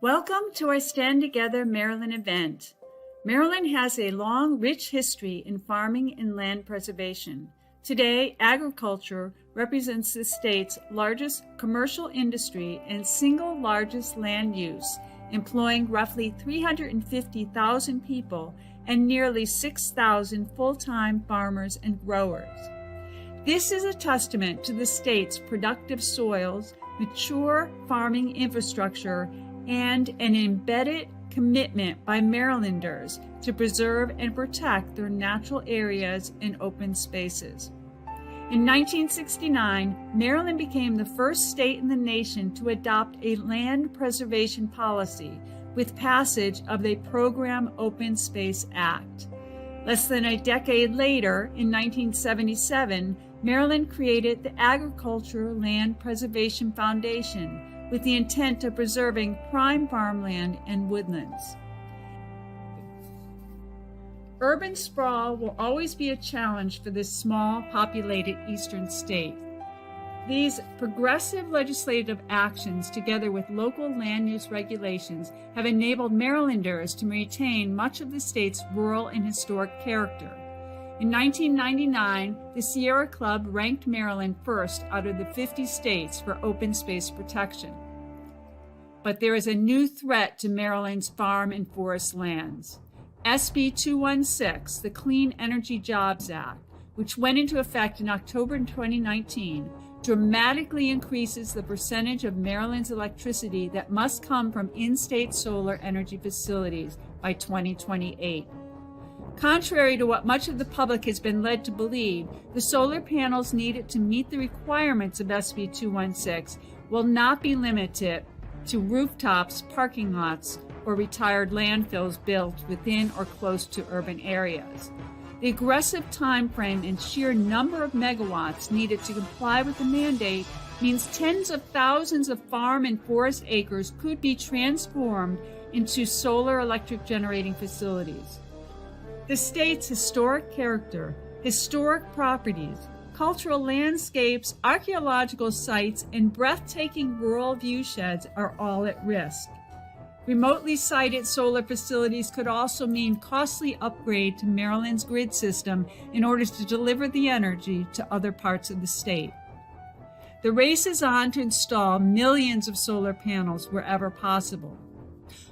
Welcome to our Stand Together Maryland event. Maryland has a long, rich history in farming and land preservation. Today, agriculture represents the state's largest commercial industry and single largest land use, employing roughly 350,000 people and nearly 6,000 full-time farmers and growers. This is a testament to the state's productive soils, mature farming infrastructure, and an embedded commitment by Marylanders to preserve and protect their natural areas and open spaces. In 1969, Maryland became the first state in the nation to adopt a land preservation policy with passage of the Program Open Space Act. Less than a decade later, in 1977, Maryland created the Agricultural Land Preservation Foundation with the intent of preserving prime farmland and woodlands. Urban sprawl will always be a challenge for this small, populated eastern state. These progressive legislative actions, together with local land use regulations, have enabled Marylanders to retain much of the state's rural and historic character. In 1999, the Sierra Club ranked Maryland first out of the 50 states for open space protection. But there is a new threat to Maryland's farm and forest lands. SB 216, the Clean Energy Jobs Act, which went into effect in October 2019, dramatically increases the percentage of Maryland's electricity that must come from in-state solar energy facilities by 2028. Contrary to what much of the public has been led to believe, the solar panels needed to meet the requirements of SB 216 will not be limited to rooftops, parking lots, or retired landfills built within or close to urban areas. The aggressive time frame and sheer number of megawatts needed to comply with the mandate means tens of thousands of farm and forest acres could be transformed into solar electric generating facilities. The state's historic character, historic properties, cultural landscapes, archaeological sites, and breathtaking rural viewsheds are all at risk. Remotely sited solar facilities could also mean costly upgrade to Maryland's grid system in order to deliver the energy to other parts of the state. The race is on to install millions of solar panels wherever possible.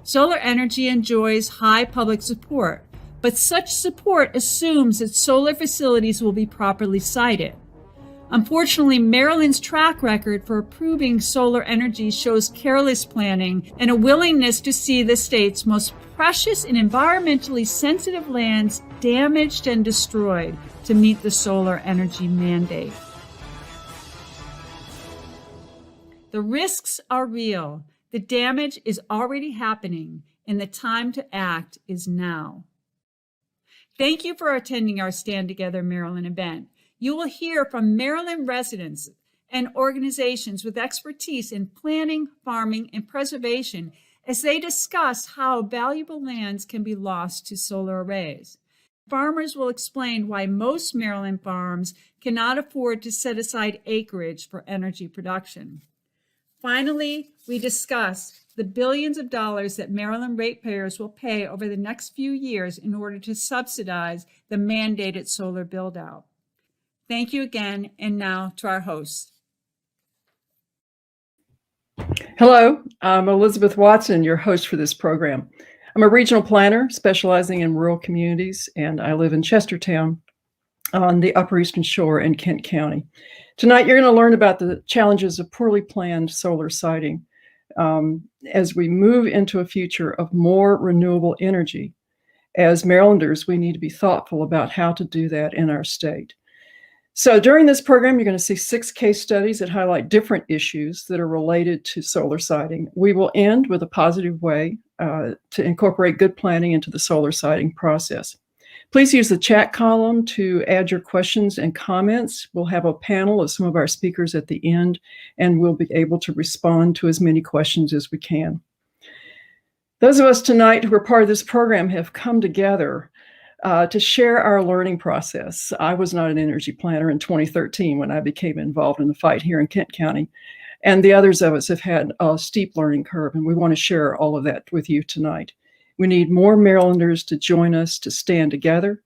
Solar energy enjoys high public support, but such support assumes that solar facilities will be properly sited. Unfortunately, Maryland's track record for approving solar energy shows careless planning and a willingness to see the state's most precious and environmentally sensitive lands damaged and destroyed to meet the solar energy mandate. The risks are real, the damage is already happening, and the time to act is now. Thank you for attending our Stand Together Maryland event. You will hear from Maryland residents and organizations with expertise in planning, farming, and preservation as they discuss how valuable lands can be lost to solar arrays. Farmers will explain why most Maryland farms cannot afford to set aside acreage for energy production. Finally, we discuss the billions of dollars that Maryland ratepayers will pay over the next few years in order to subsidize the mandated solar build-out. Thank you again, and now to our host. Hello, I'm Elizabeth Watson, your host for this program. I'm a regional planner specializing in rural communities, and I live in Chestertown on the Upper Eastern Shore in Kent County. Tonight, you're going to learn about the challenges of poorly planned solar siting. As we move into a future of more renewable energy, as Marylanders, we need to be thoughtful about how to do that in our state. So during this program, you're going to see 6 case studies that highlight different issues that are related to solar siting. We will end with a positive way to incorporate good planning into the solar siting process. Please use the chat column to add your questions and comments. We'll have a panel of some of our speakers at the end, and we'll be able to respond to as many questions as we can. Those of us tonight who are part of this program have come together to share our learning process. I was not an energy planner in 2013 when I became involved in the fight here in Kent County. And the others of us have had a steep learning curve, and we want to share all of that with you tonight. We need more Marylanders to join us to stand together.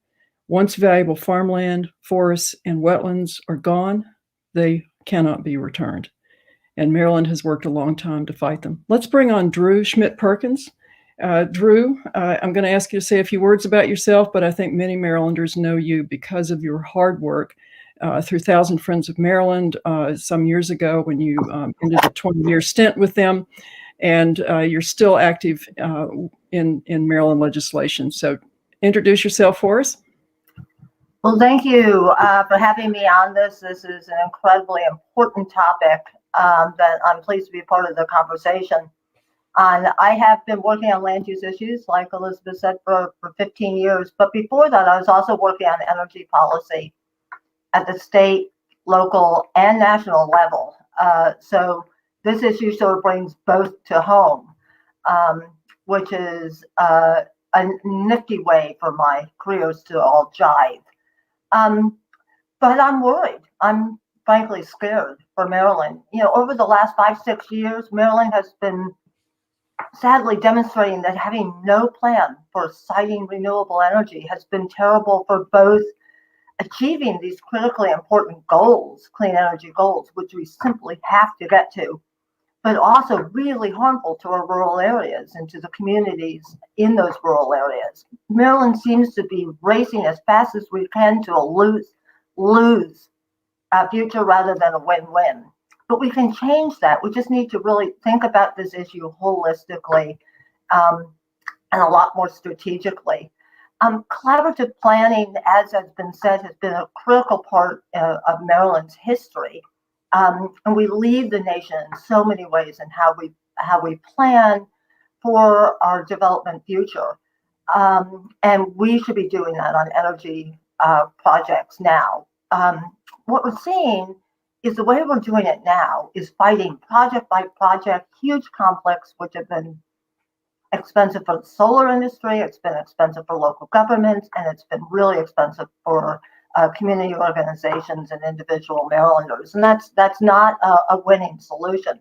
Once valuable farmland, forests, and wetlands are gone, they cannot be returned. And Maryland has worked a long time to fight them. Let's bring on Drew Schmidt-Perkins. Drew, I'm going to ask you to say a few words about yourself, but I think many Marylanders know you because of your hard work through Thousand Friends of Maryland some years ago when you ended a 20-year stint with them. And you're still active in Maryland legislation. So introduce yourself for us. Well, thank you for having me on this. This is an incredibly important topic that I'm pleased to be part of the conversation. I have been working on land use issues, like Elizabeth said, for 15 years. But before that, I was also working on energy policy at the state, local, and national level. So this issue sort of brings both to home, which is a nifty way for my careers to all jive. But I'm worried. I'm frankly scared for Maryland. Over the last 5-6 years, Maryland has been sadly demonstrating that having no plan for siting renewable energy has been terrible for both achieving these critically important goals, clean energy goals, which we simply have to get to, but also really harmful to our rural areas and to the communities in those rural areas. Maryland seems to be racing as fast as we can to a lose future rather than a win-win. But we can change that. We just need to really think about this issue holistically and a lot more strategically. Collaborative planning, as has been said, has been a critical part of Maryland's history. And we lead the nation in so many ways in how we plan for our development future. And we should be doing that on energy projects now. What we're seeing is the way we're doing it now is fighting project by project, huge conflicts, which have been expensive for the solar industry, it's been expensive for local governments, and it's been really expensive for community organizations and individual Marylanders. And that's not a winning solution.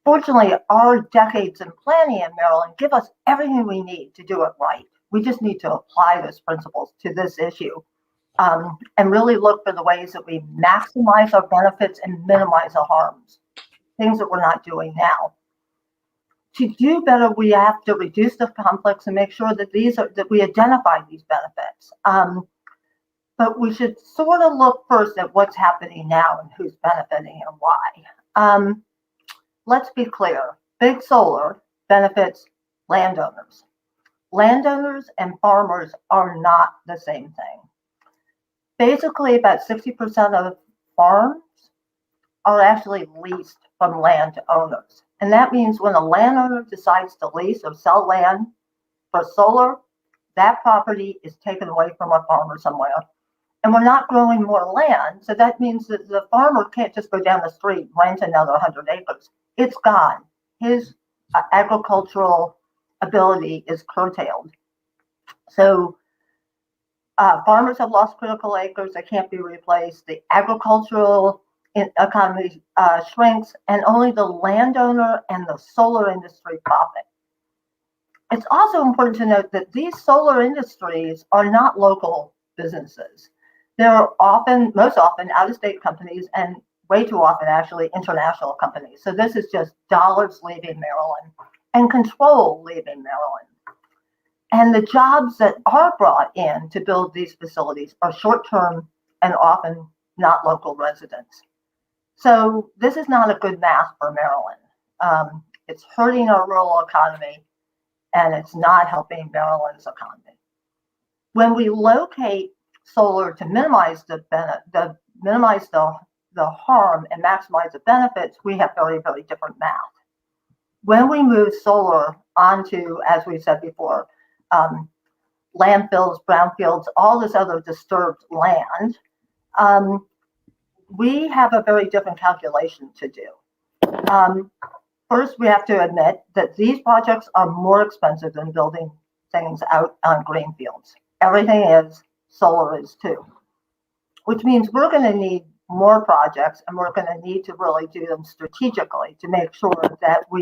Fortunately, our decades in planning in Maryland give us everything we need to do it right. We just need to apply those principles to this issue. And really look for the ways that we maximize our benefits and minimize the harms, things that we're not doing now. To do better, we have to reduce the conflicts and make sure that that we identify these benefits. But we should sort of look first at what's happening now and who's benefiting and why. Let's be clear, big solar benefits landowners. Landowners and farmers are not the same thing. Basically, about 60% of farms are actually leased from landowners. And that means when a landowner decides to lease or sell land for solar, that property is taken away from a farmer somewhere. And we're not growing more land. So that means that the farmer can't just go down the street and rent another 100 acres. It's gone. His agricultural ability is curtailed. So farmers have lost critical acres that can't be replaced. The agricultural economy shrinks, and only the landowner and the solar industry profit. It's also important to note that these solar industries are not local businesses. They're most often out-of-state companies, and way too often actually international companies. So this is just dollars leaving Maryland and control leaving Maryland. And the jobs that are brought in to build these facilities are short-term and often not local residents. So this is not a good math for Maryland. It's hurting our rural economy, and it's not helping Maryland's economy. When we locate solar to minimize the harm and maximize the benefits, we have very, very different math. When we move solar onto, as we said before, landfills, brownfields, all this other disturbed land, we have a very different calculation to do. First, we have to admit that these projects are more expensive than building things out on green fields. Everything is, solar is too, which means we're going to need more projects, and we're going to need to really do them strategically to make sure that we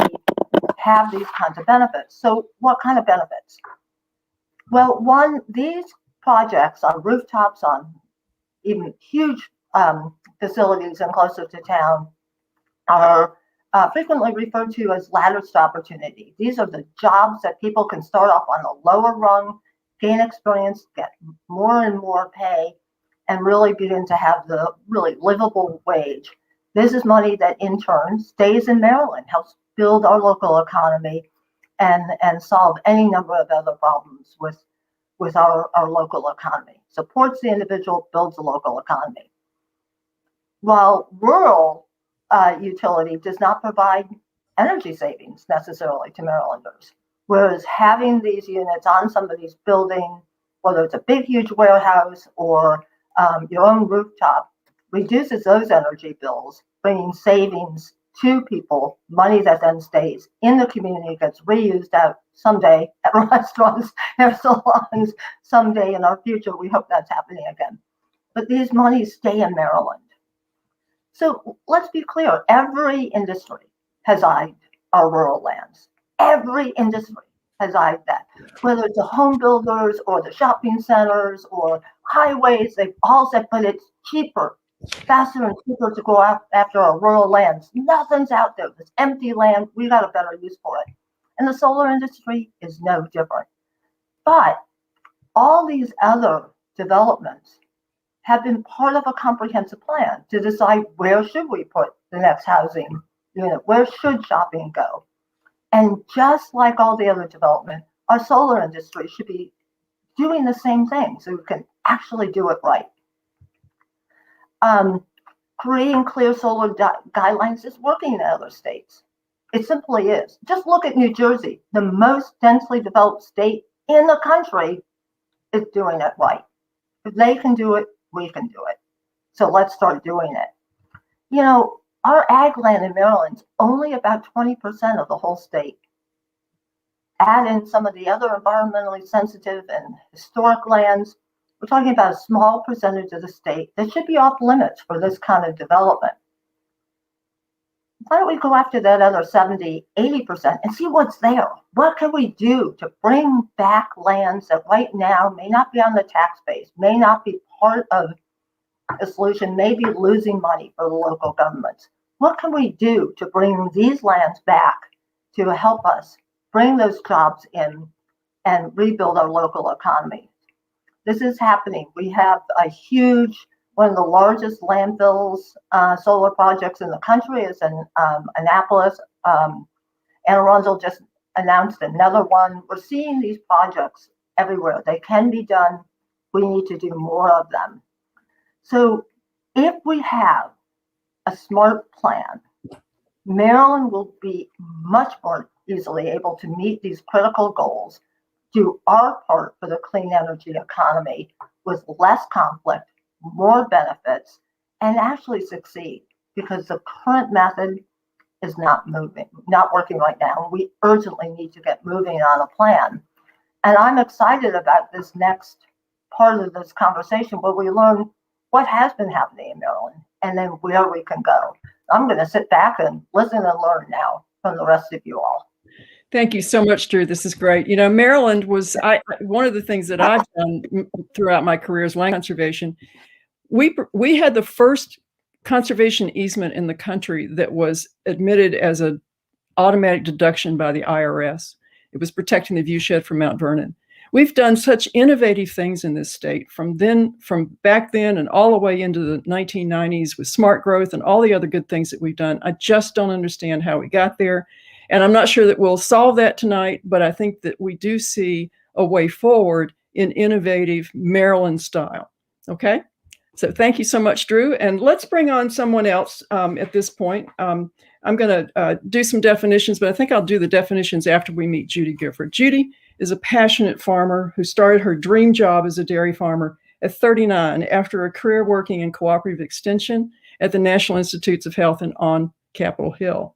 have these kinds of benefits. So what kind of benefits? Well, one, these projects on rooftops, on even huge facilities and closer to town, are frequently referred to as ladders to opportunity. These are the jobs that people can start off on the lower rung, gain experience, get more and more pay, and really begin to have the really livable wage. This is money that in turn stays in Maryland, helps build our local economy and solve any number of other problems with our local economy. Supports the individual, builds the local economy. While rural utility does not provide energy savings necessarily to Marylanders, whereas having these units on somebody's building, whether it's a big, huge warehouse or your own rooftop, reduces those energy bills, bringing savings to people, money that then stays in the community, gets reused out someday at restaurants, hair salons, someday in our future. We hope that's happening again. But these monies stay in Maryland. So let's be clear, every industry has eyed our rural lands. Every industry has eyed that. Whether it's the home builders or the shopping centers or highways, they've all said, but it's cheaper, faster and cheaper to go after our rural lands. Nothing's out there. This empty land, we got a better use for it. And the solar industry is no different. But all these other developments have been part of a comprehensive plan to decide where should we put the next housing unit, where should shopping go. And just like all the other development, our solar industry should be doing the same thing so we can actually do it right. Creating clear solar guidelines is working in other states. It simply is. Just look at New Jersey, the most densely developed state in the country, is doing it right. If they can do it, we can do it. So let's start doing it. You know, our ag land in Maryland's only about 20% of the whole state. Add in some of the other environmentally sensitive and historic lands, we're talking about a small percentage of the state that should be off limits for this kind of development. Why don't we go after that other 70, 80% and see what's there? What can we do to bring back lands that right now may not be on the tax base, may not be part of a solution, may be losing money for the local governments? What can we do to bring these lands back to help us bring those jobs in and rebuild our local economy? This is happening. We have a huge, one of the largest landfills solar projects in the country is in Annapolis. Anne Arundel just announced another one. We're seeing these projects everywhere. They can be done. We need to do more of them. So if we have a smart plan, Maryland will be much more easily able to meet these critical goals, do our part for the clean energy economy with less conflict, more benefits, and actually succeed, because the current method is not working right now. We urgently need to get moving on a plan. And I'm excited about this next part of this conversation where we learn what has been happening in Maryland and then where we can go. I'm going to sit back and listen and learn now from the rest of you all. Thank you so much, Drew. This is great. You know, Maryland was one of the things that I've done throughout my career is land conservation. We had the first conservation easement in the country that was admitted as an automatic deduction by the IRS. It was protecting the viewshed from Mount Vernon. We've done such innovative things in this state from back then and all the way into the 1990s with smart growth and all the other good things that we've done. I just don't understand how we got there. And I'm not sure that we'll solve that tonight, but I think that we do see a way forward in innovative Maryland style. Okay? So thank you so much, Drew. And let's bring on someone else at this point. I'm going to do some definitions, but I think I'll do the definitions after we meet Judy Gifford. Judy is a passionate farmer who started her dream job as a dairy farmer at 39 after a career working in cooperative extension at the National Institutes of Health and on Capitol Hill.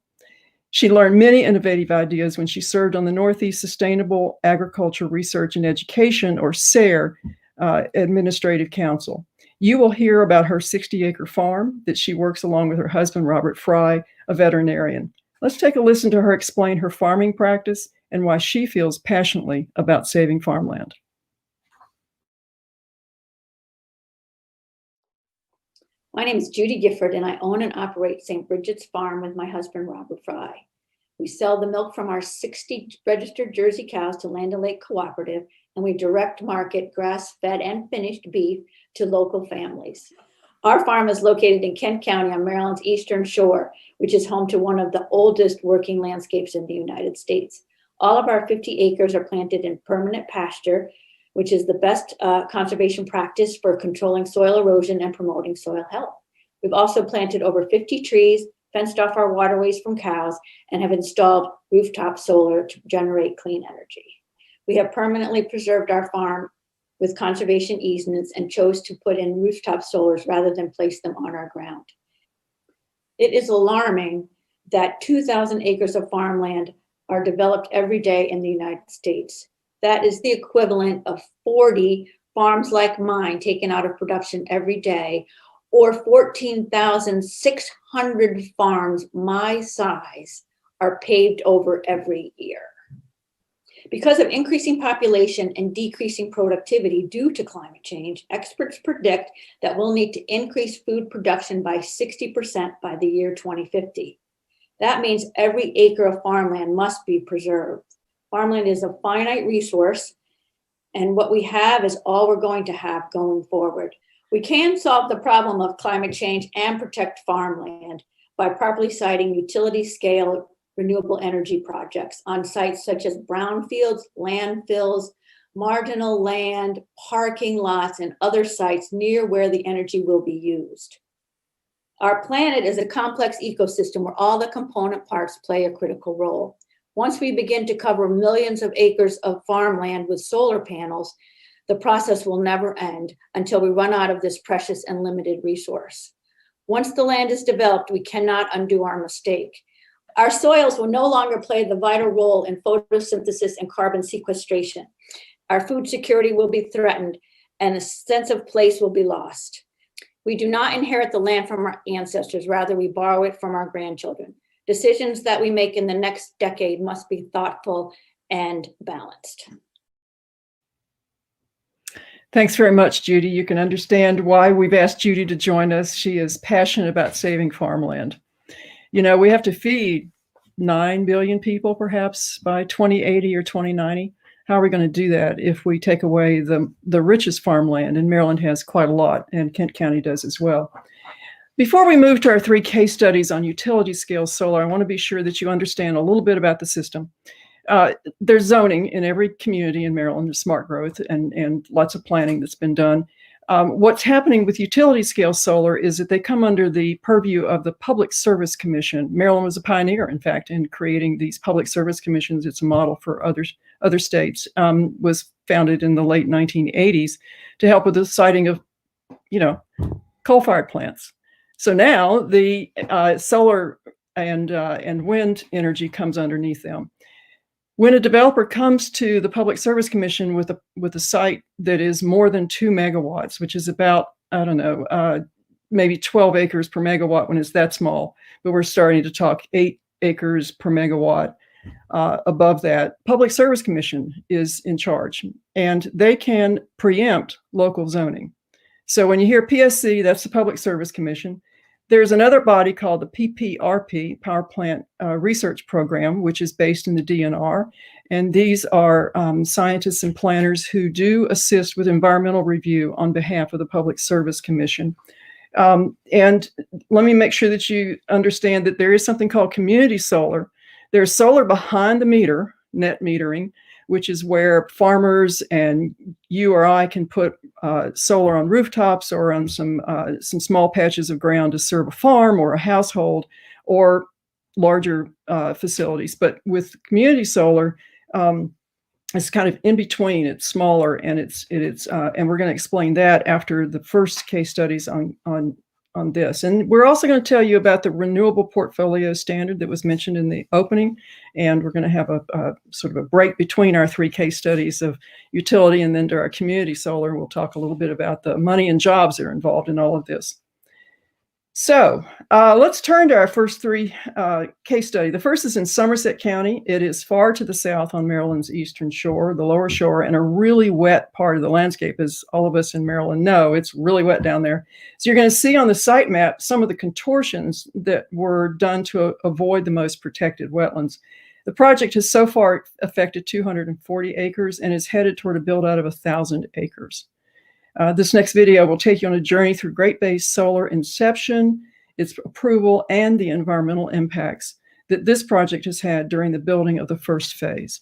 She learned many innovative ideas when she served on the Northeast Sustainable Agriculture Research and Education, or SARE, Administrative Council. You will hear about her 60-acre farm that she works along with her husband, Robert Fry, a veterinarian. Let's take a listen to her explain her farming practice and why she feels passionately about saving farmland. My name is Judy Gifford, and I own and operate St. Bridget's Farm with my husband, Robert Fry. We sell the milk from our 60 registered Jersey cows to Land O'Lake Cooperative, and we direct market grass-fed and finished beef to local families. Our farm is located in Kent County on Maryland's Eastern Shore, which is home to one of the oldest working landscapes in the United States. All of our 50 acres are planted in permanent pasture, which is the best conservation practice for controlling soil erosion and promoting soil health. We've also planted over 50 trees, fenced off our waterways from cows, and have installed rooftop solar to generate clean energy. We have permanently preserved our farm with conservation easements and chose to put in rooftop solars rather than place them on our ground. It is alarming that 2,000 acres of farmland are developed every day in the United States. That is the equivalent of 40 farms like mine taken out of production every day, or 14,600 farms my size are paved over every year. Because of increasing population and decreasing productivity due to climate change, experts predict that we'll need to increase food production by 60% by the year 2050. That means every acre of farmland must be preserved. Farmland is a finite resource, and what we have is all we're going to have going forward. We can solve the problem of climate change and protect farmland by properly siting utility scale renewable energy projects on sites such as brownfields, landfills, marginal land, parking lots, and other sites near where the energy will be used. Our planet is a complex ecosystem where all the component parts play a critical role. Once we begin to cover millions of acres of farmland with solar panels, the process will never end until we run out of this precious and limited resource. Once the land is developed, we cannot undo our mistake. Our soils will no longer play the vital role in photosynthesis and carbon sequestration. Our food security will be threatened, and a sense of place will be lost. We do not inherit the land from our ancestors, rather we borrow it from our grandchildren. Decisions that we make in the next decade must be thoughtful and balanced. Thanks very much, Judy. You can understand why we've asked Judy to join us. She is passionate about saving farmland. You know, we have to feed 9 billion people perhaps by 2080 or 2090. How are we going to do that if we take away the richest farmland? And Maryland has quite a lot, and Kent County does as well. Before we move to our 3 case studies on utility scale solar, I want to be sure that you understand a little bit about the system. There's zoning in every community in Maryland, there's smart growth and lots of planning that's been done. What's happening with utility scale solar is that they come under the purview of the Public Service Commission. Maryland was a pioneer, in fact, in creating these public service commissions. It's a model for other states. Was founded in the late 1980s to help with the siting of, coal-fired plants. So now the solar and wind energy comes underneath them. When a developer comes to the Public Service Commission with a site that is more than 2 megawatts, which is about, maybe 12 acres per megawatt when it's that small, but we're starting to talk 8 acres per megawatt above that, Public Service Commission is in charge, and they can preempt local zoning. So when you hear PSC, that's the Public Service Commission. There's another body called the PPRP, Power Plant Research Program, which is based in the DNR. And these are scientists and planners who do assist with environmental review on behalf of the Public Service Commission. And let me make sure that you understand that there is something called community solar. There's solar behind the meter, net metering, which is where farmers and you or I can put solar on rooftops or on some small patches of ground to serve a farm or a household or larger facilities. But with community solar, it's kind of in between. It's smaller, and and we're going to explain that after the first case studies on on this. And we're also going to tell you about the renewable portfolio standard that was mentioned in the opening. And we're going to have a sort of a break between our 3 case studies of utility and then to our community solar. We'll talk a little bit about the money and jobs that are involved in all of this. So let's turn to our first 3 case study. The first is in Somerset County. It is far to the south on Maryland's eastern shore, the lower shore, and a really wet part of the landscape. As all of us in Maryland know, it's really wet down there. So you're going to see on the site map some of the contortions that were done to avoid the most protected wetlands. The project has so far affected 240 acres and is headed toward a build out of 1,000 acres. This next video will take you on a journey through Great Bay Solar inception, its approval, and the environmental impacts that this project has had during the building of the first phase.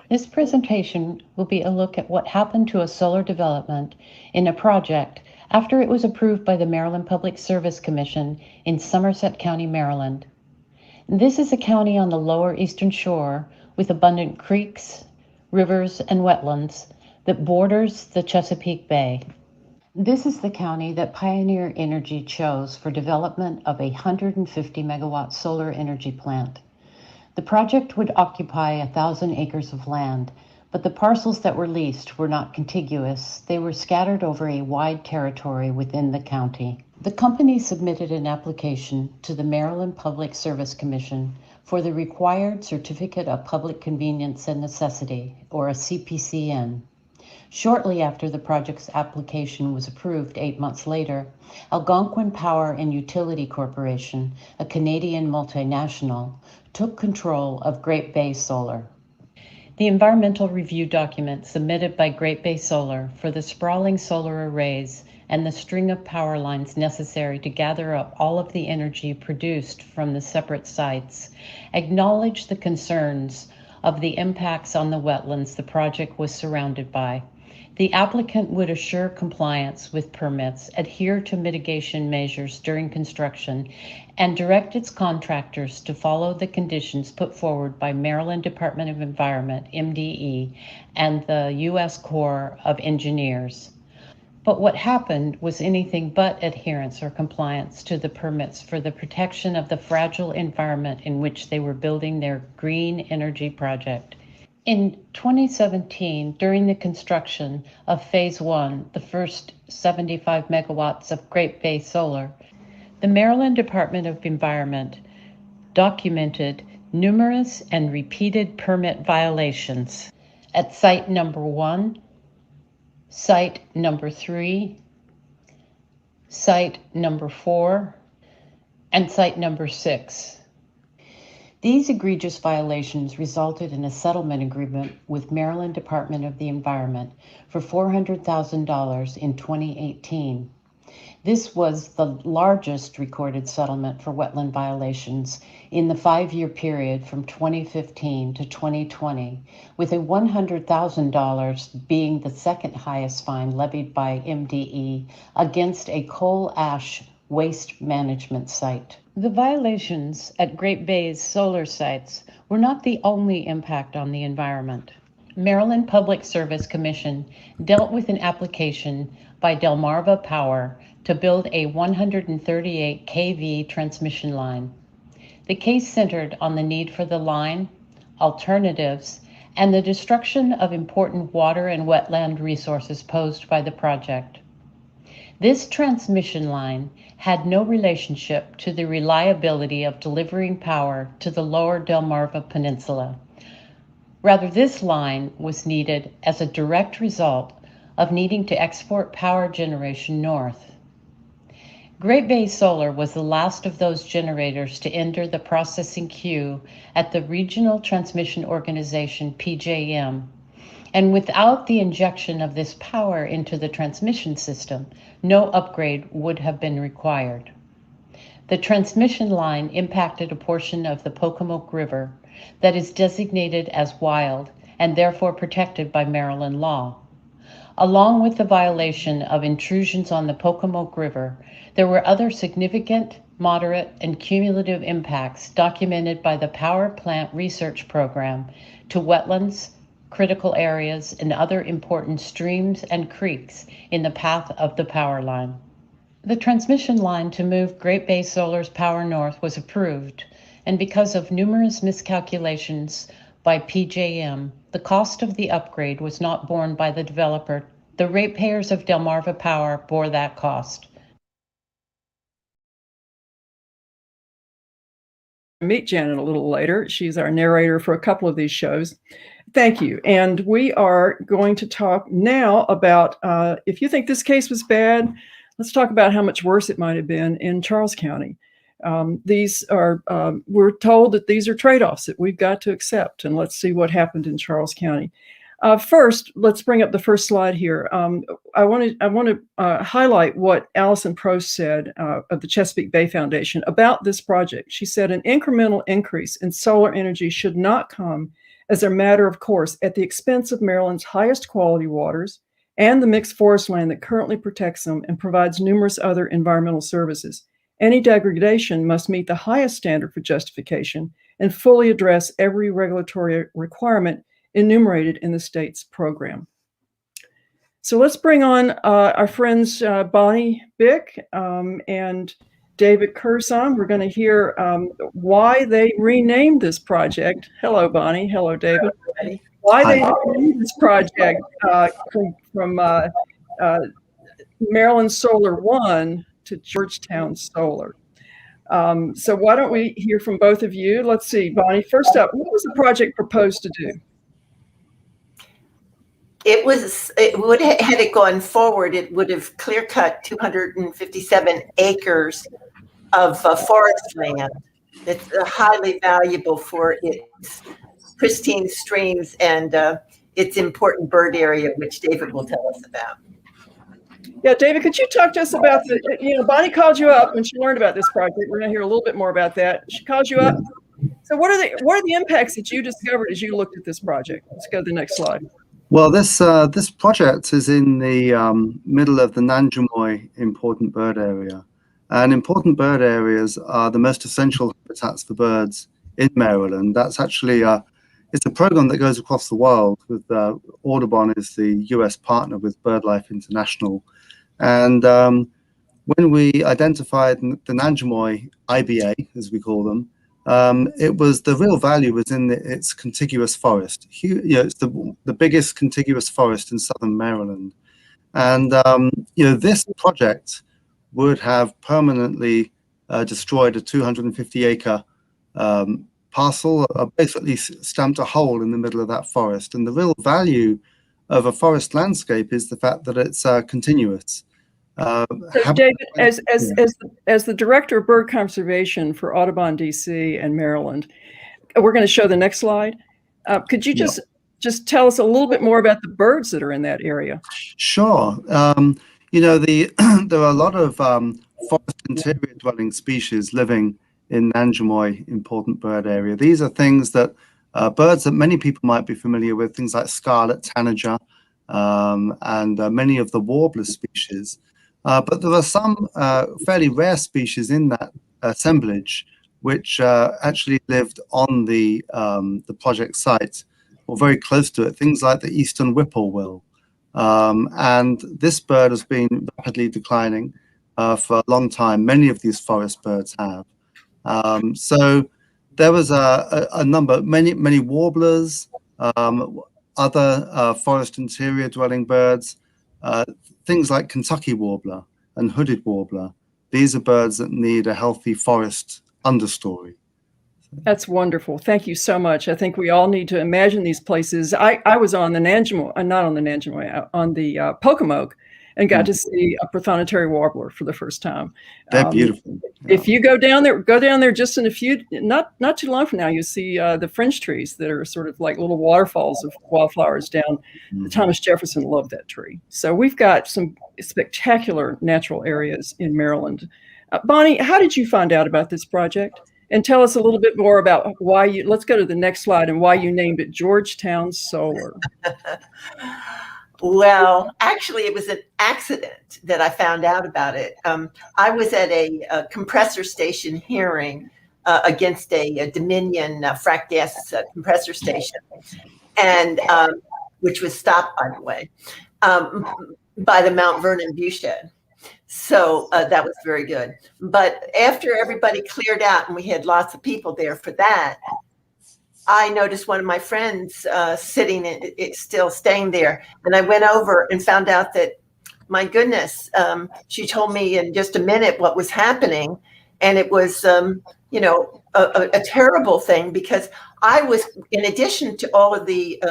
This presentation will be a look at what happened to a solar development in a project after it was approved by the Maryland Public Service Commission in Somerset County, Maryland. This is a county on the lower eastern shore with abundant creeks, rivers, and wetlands that borders the Chesapeake Bay. This is the county that Pioneer Energy chose for development of a 150 megawatt solar energy plant. The project would occupy 1,000 acres of land, but the parcels that were leased were not contiguous. They were scattered over a wide territory within the county. The company submitted an application to the Maryland Public Service Commission for the required Certificate of Public Convenience and Necessity, or a CPCN. Shortly after the project's application was approved 8 months later, Algonquin Power and Utility Corporation, a Canadian multinational, took control of Great Bay Solar. The environmental review document submitted by Great Bay Solar for the sprawling solar arrays and the string of power lines necessary to gather up all of the energy produced from the separate sites acknowledge the concerns of the impacts on the wetlands the project was surrounded by. The applicant would assure compliance with permits, adhere to mitigation measures during construction, and direct its contractors to follow the conditions put forward by Maryland Department of Environment, MDE, and the U.S. Corps of Engineers. But what happened was anything but adherence or compliance to the permits for the protection of the fragile environment in which they were building their green energy project. In 2017, during the construction of Phase 1, the first 75 megawatts of Great Bay Solar, the Maryland Department of Environment documented numerous and repeated permit violations at Site Number 1, Site Number 3, Site Number 4, and Site Number 6. These egregious violations resulted in a settlement agreement with Maryland Department of the Environment for $400,000 in 2018. This was the largest recorded settlement for wetland violations in the 5-year period from 2015 to 2020, with a $100,000 being the second highest fine levied by MDE against a coal ash waste management site. The violations at Great Bay's solar sites were not the only impact on the environment. Maryland Public Service Commission dealt with an application by Delmarva Power to build a 138 kV transmission line. The case centered on the need for the line, alternatives, and the destruction of important water and wetland resources posed by the project. This transmission line had no relationship to the reliability of delivering power to the lower Delmarva Peninsula. Rather, this line was needed as a direct result of needing to export power generation north. Great Bay Solar was the last of those generators to enter the processing queue at the Regional Transmission Organization, PJM, and without the injection of this power into the transmission system, no upgrade would have been required. The transmission line impacted a portion of the Pocomoke River that is designated as wild and therefore protected by Maryland law. Along with the violation of intrusions on the Pocomoke River, there were other significant, moderate, and cumulative impacts documented by the Power Plant Research Program to wetlands, critical areas, and other important streams and creeks in the path of the power line. The transmission line to move Great Bay Solar's power north was approved, and because of numerous miscalculations by PJM, the cost of the upgrade was not borne by the developer. The ratepayers of Delmarva Power bore that cost. Meet Janet a little later. She's our narrator for a couple of these shows. Thank you. And we are going to talk now about, if you think this case was bad, let's talk about how much worse it might have been in Charles County. These are, we're told that these are trade-offs that we've got to accept, and let's see what happened in Charles County. First, let's bring up the first slide here. I want to highlight what Allison Prost said of the Chesapeake Bay Foundation about this project. She said an incremental increase in solar energy should not come as a matter of course at the expense of Maryland's highest quality waters and the mixed forest land that currently protects them and provides numerous other environmental services. Any degradation must meet the highest standard for justification and fully address every regulatory requirement enumerated in the state's program. So let's bring on our friends Bonnie Bick and David Curzon. We're going to hear why they renamed this project. Hello, Bonnie. Hello, David. Why they renamed this project from Maryland Solar 1 to Georgetown Solar. So why don't we hear from both of you? Let's see, Bonnie, first up, what was the project proposed to do? It would, had it gone forward, it would have clear cut 257 acres of forest land. It's highly valuable for its pristine streams and its important bird area, which David will tell us about. Yeah, David, could you talk to us about Bonnie called you up when she learned about this project. We're going to hear a little bit more about that. She called you up. So what are the impacts that you discovered as you looked at this project? Let's go to the next slide. Well, this project is in the middle of the Nanjemoy important bird area. And important bird areas are the most essential habitats for birds in Maryland. That's actually it's a program that goes across the world. With Audubon is the U.S. partner with BirdLife International. And when we identified the Nanjemoy IBA, as we call them, it was the real value was in its contiguous forest. It's the biggest contiguous forest in southern Maryland, and this project would have permanently destroyed a 250-acre parcel, basically stamped a hole in the middle of that forest. And the real value of a forest landscape is the fact that it's continuous. So David, as the director of bird conservation for Audubon, DC and Maryland, we're going to show the next slide. Could you just tell us a little bit more about the birds that are in that area? Sure. There are a lot of forest interior dwelling species living in Nanjemoy important bird area. These are things that birds that many people might be familiar with, things like scarlet tanager and many of the warbler species. But there are some fairly rare species in that assemblage which actually lived on the project site or very close to it, things like the eastern whippoorwill. And this bird has been rapidly declining for a long time. Many of these forest birds have. So there was a number, many warblers, other forest interior dwelling birds, things like Kentucky warbler and hooded warbler. These are birds that need a healthy forest understory. That's wonderful. Thank you so much. I think we all need to imagine these places. I was on the Nanjemoy, not on the Nanjemoy, on the Pocomoke, and got to see a prothonotary warbler for the first time. They're beautiful. Yeah. If you go down there just in a few, not too long from now, you see the fringe trees that are sort of like little waterfalls of wildflowers down. Thomas Jefferson loved that tree. So we've got some spectacular natural areas in Maryland. Bonnie, how did you find out about this project? And tell us a little bit more about why let's go to the next slide, and why you named it Georgetown Solar. Well, actually, it was an accident that I found out about it. I was at a compressor station hearing against a Dominion frac gas compressor station. and which was stopped, by the way, by the Mount Vernon viewshed. So that was very good. But after everybody cleared out and we had lots of people there for that, I noticed one of my friends still staying there. And I went over and found out that, my goodness, she told me in just a minute what was happening. And it was, you know, a terrible thing, because I was, in addition to all of the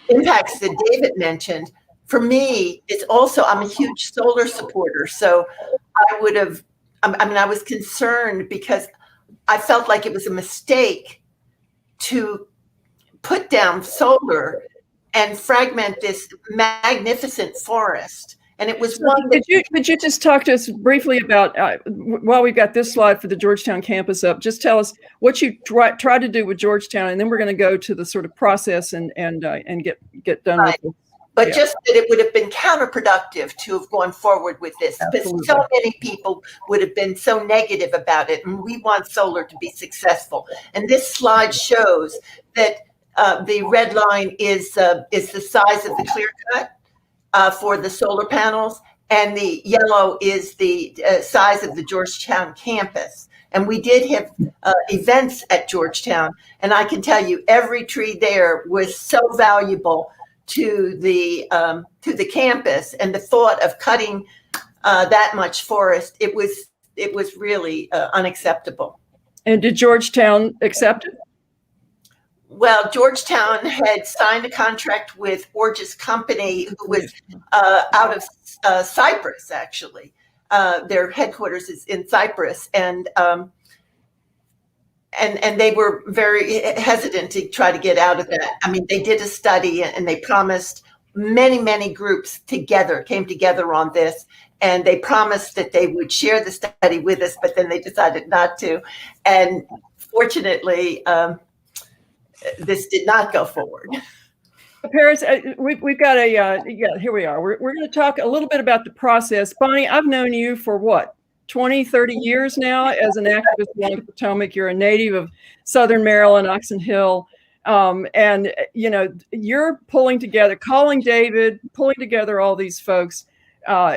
impacts that David mentioned, for me, it's also, I'm a huge solar supporter. So I was concerned because I felt like it was a mistake to put down solar and fragment this magnificent forest. And it was one that— Could you just talk to us briefly about, while we've got this slide for the Georgetown campus up, just tell us what you try to do with Georgetown, and then we're going to go to the sort of process and get done right. with it. But just that it would have been counterproductive to have gone forward with this, because so many people would have been so negative about it. And we want solar to be successful. And this slide shows that the red line is the size of the clear cut for the solar panels, and the yellow is the size of the Georgetown campus. And we did have events at Georgetown, and I can tell you every tree there was so valuable to the campus, and the thought of cutting that much forest, it was really unacceptable. And did Georgetown accept it? Well, Georgetown had signed a contract with Orge's company, who was out of Cyprus, actually. Their headquarters is in Cyprus, and they were very hesitant to try to get out of that. I mean, they did a study, and they promised, many groups came together on this, and they promised that they would share the study with us, but then they decided not to. And fortunately, this did not go forward. Paris, we've got here we are. We're going to talk a little bit about the process. Bonnie, I've known you for what, 20, 30 years now as an activist along the Potomac. You're a native of Southern Maryland, Oxon Hill. And, you know, you're pulling together, calling David, pulling together all these folks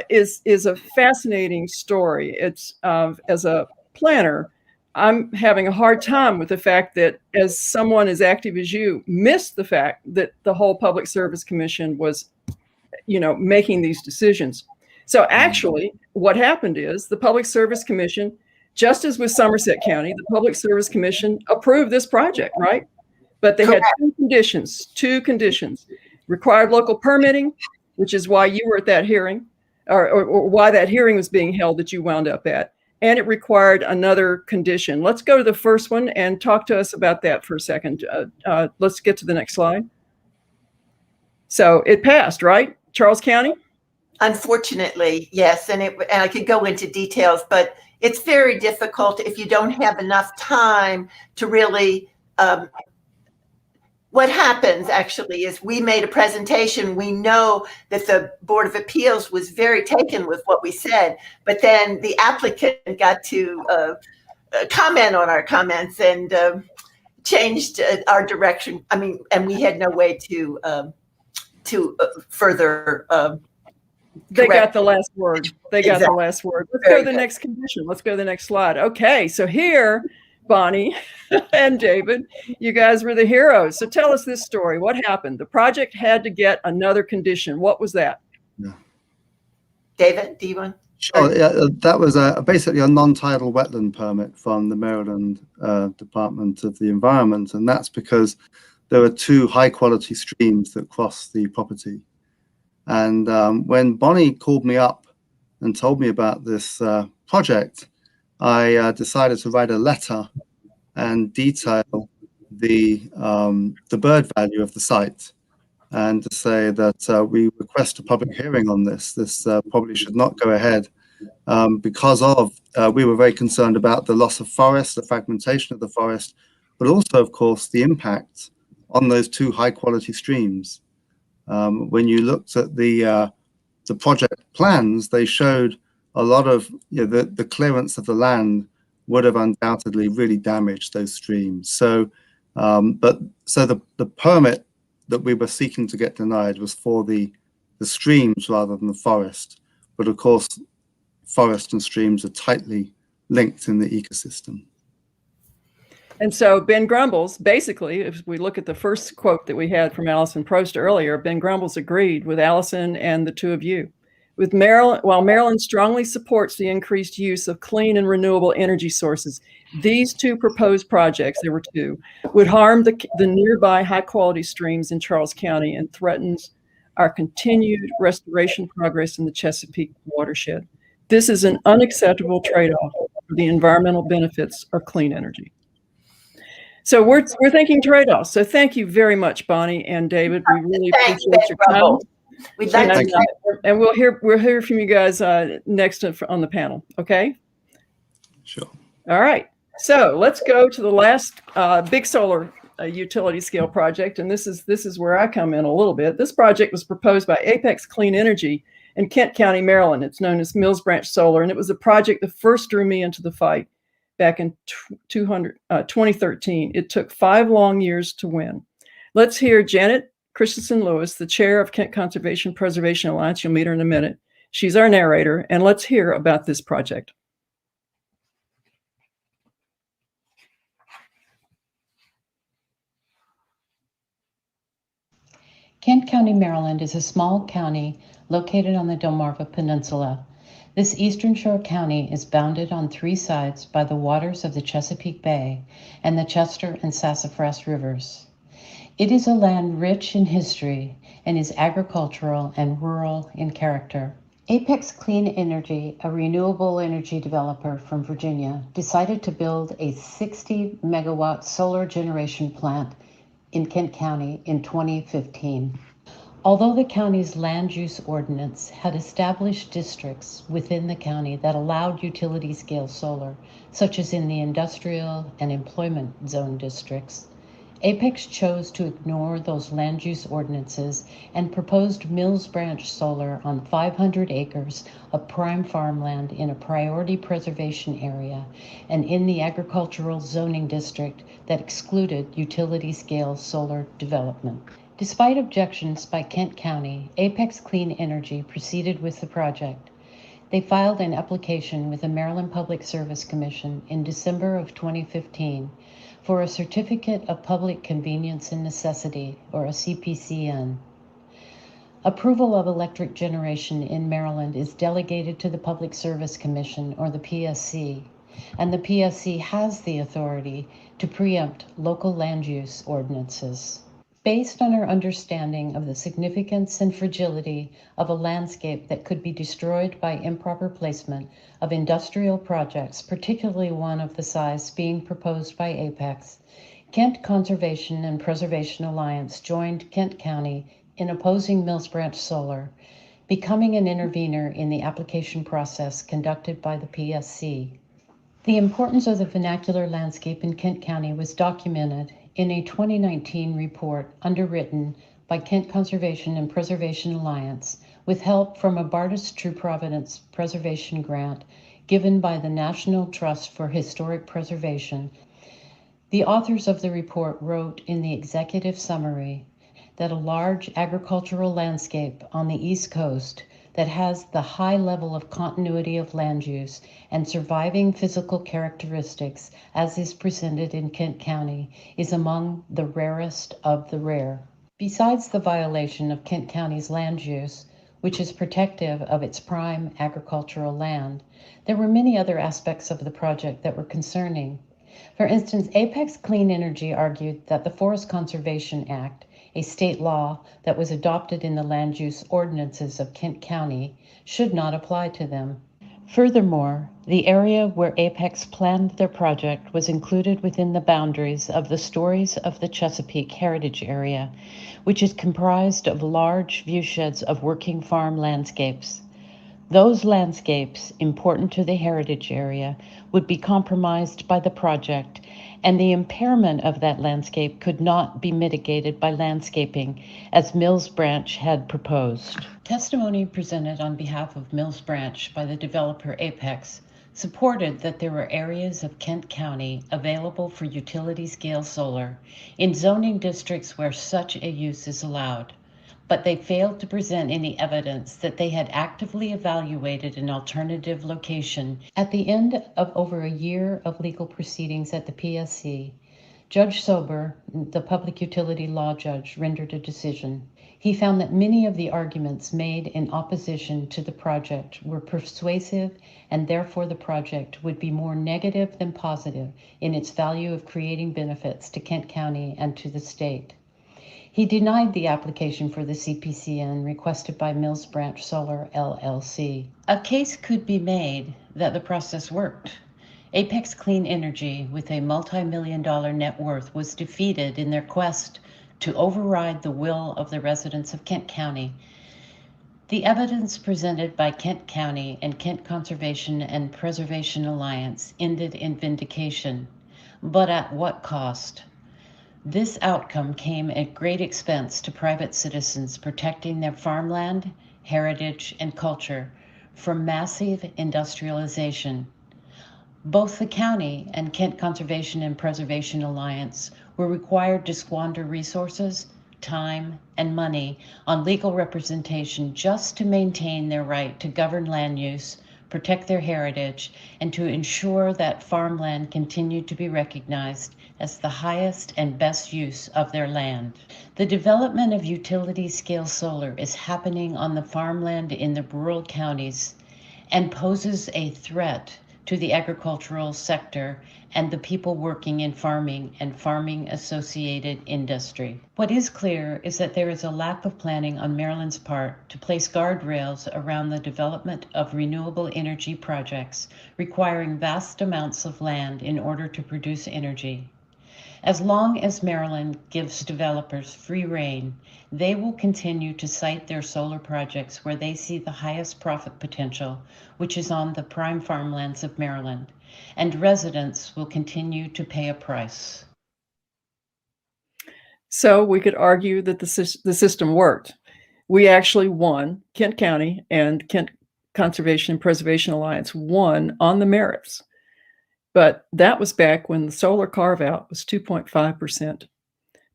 is a fascinating story. It's as a planner, I'm having a hard time with the fact that, as someone as active as you, missed the fact that the whole Public Service Commission was, you know, making these decisions. So actually, what happened is the Public Service Commission, just as with Somerset County, the Public Service Commission approved this project, right? But they had two conditions: required local permitting, which is why you were at that hearing, or why that hearing was being held that you wound up at. And it required another condition. Let's go to the first one and talk to us about that for a second. Let's get to the next slide. So it passed, right? Charles County? Unfortunately, yes. And I could go into details, but it's very difficult if you don't have enough time to really, what happens actually is we made a presentation. We know that the Board of Appeals was very taken with what we said, but then the applicant got to comment on our comments and changed our direction. I mean, and we had no way to further They got the last word. They got the last word. Let's go to the next condition. Let's go to the next slide. Okay, so here, Bonnie and David, you guys were the heroes. So tell us this story. What happened? The project had to get another condition. What was that? Yeah. David, do you want? Sure. Yeah, that was basically a non-tidal wetland permit from the Maryland Department of the Environment, and that's because there were two high-quality streams that crossed the property. And when Bonnie called me up and told me about this project, I decided to write a letter and detail the bird value of the site, and to say that we request a public hearing on this. This probably should not go ahead because we were very concerned about the loss of forest, the fragmentation of the forest, but also, of course, the impact on those two high-quality streams. When you looked at the project plans, they showed a lot of, the clearance of the land would have undoubtedly really damaged those streams. So But so the permit that we were seeking to get denied was for the streams rather than the forest. But of course, forest and streams are tightly linked in the ecosystem. And so Ben Grumbles, basically, if we look at the first quote that we had from Alison Prost earlier, Ben Grumbles agreed with Alison and the two of you. With Maryland, while Maryland strongly supports the increased use of clean and renewable energy sources, these two proposed projects, there were two, would harm the nearby high-quality streams in Charles County and threatens our continued restoration progress in the Chesapeake watershed. This is an unacceptable trade-off for the environmental benefits of clean energy. So we're thinking trade-offs. So thank you very much, Bonnie and David. We really appreciate your time. We'd like And we'll hear from you guys next on the panel. Okay. Sure. All right. So let's go to the last big solar utility scale project, and this is where I come in a little bit. This project was proposed by Apex Clean Energy in Kent County, Maryland. It's known as Mills Branch Solar, and it was a project that first drew me into the fight back in 2013. It took 5 long years to win. Let's hear Janet Christensen Lewis, the chair of Kent Conservation Preservation Alliance. You'll meet her in a minute. She's our narrator, and let's hear about this project. Kent County, Maryland is a small county located on the Delmarva Peninsula. This eastern shore county is bounded on 3 sides by the waters of the Chesapeake Bay and the Chester and Sassafras Rivers. It is a land rich in history and is agricultural and rural in character. Apex Clean Energy, a renewable energy developer from Virginia, decided to build a 60 megawatt solar generation plant in Kent County in 2015. Although the county's land use ordinance had established districts within the county that allowed utility scale solar, such as in the industrial and employment zone districts, Apex chose to ignore those land use ordinances and proposed Mills Branch Solar on 500 acres of prime farmland in a priority preservation area and in the agricultural zoning district that excluded utility scale solar development. Despite objections by Kent County, Apex Clean Energy proceeded with the project. They filed an application with the Maryland Public Service Commission in December of 2015 for a Certificate of Public Convenience and Necessity, or a CPCN. Approval of electric generation in Maryland is delegated to the Public Service Commission, or the PSC, and the PSC has the authority to preempt local land use ordinances. Based on our understanding of the significance and fragility of a landscape that could be destroyed by improper placement of industrial projects, particularly one of the size being proposed by Apex, Kent Conservation and Preservation Alliance joined Kent County in opposing Mills Branch Solar, becoming an intervener in the application process conducted by the PSC. The importance of the vernacular landscape in Kent County was documented in a 2019 report underwritten by Kent Conservation and Preservation Alliance with help from a Bartus True Providence Preservation Grant given by the National Trust for Historic Preservation. The authors of the report wrote in the executive summary that a large agricultural landscape on the East Coast that has the high level of continuity of land use and surviving physical characteristics as is presented in Kent County is among the rarest of the rare. Besides the violation of Kent County's land use, which is protective of its prime agricultural land, there were many other aspects of the project that were concerning. For instance, Apex Clean Energy argued that the Forest Conservation Act, a state law that was adopted in the land use ordinances of Kent County, should not apply to them. Furthermore, the area where Apex planned their project was included within the boundaries of the Stories of the Chesapeake Heritage Area, which is comprised of large viewsheds of working farm landscapes. Those landscapes, important to the heritage area, would be compromised by the project, and the impairment of that landscape could not be mitigated by landscaping, as Mills Branch had proposed. Testimony presented on behalf of Mills Branch by the developer Apex supported that there were areas of Kent County available for utility-scale solar in zoning districts where such a use is allowed, but they failed to present any evidence that they had actively evaluated an alternative location. At the end of over a year of legal proceedings at the PSC, Judge Sober, the public utility law judge, rendered a decision. He found that many of the arguments made in opposition to the project were persuasive, and therefore the project would be more negative than positive in its value of creating benefits to Kent County and to the state. He denied the application for the CPCN requested by Mills Branch Solar LLC. A case could be made that the process worked. Apex Clean Energy, with a multi-million-dollar net worth, was defeated in their quest to override the will of the residents of Kent County. The evidence presented by Kent County and Kent Conservation and Preservation Alliance ended in vindication, but at what cost? This outcome came at great expense to private citizens protecting their farmland, heritage, and culture from massive industrialization. Both the county and Kent Conservation and Preservation Alliance were required to squander resources, time, and money on legal representation just to maintain their right to govern land use, protect their heritage, and to ensure that farmland continued to be recognized as the highest and best use of their land. The development of utility-scale solar is happening on the farmland in the rural counties and poses a threat to the agricultural sector and the people working in farming and farming-associated industry. What is clear is that there is a lack of planning on Maryland's part to place guardrails around the development of renewable energy projects requiring vast amounts of land in order to produce energy. As long as Maryland gives developers free rein, they will continue to site their solar projects where they see the highest profit potential, which is on the prime farmlands of Maryland, and residents will continue to pay a price. So we could argue that the system worked. We actually won. Kent County and Kent Conservation and Preservation Alliance won on the merits. But that was back when the solar carve-out was 2.5%.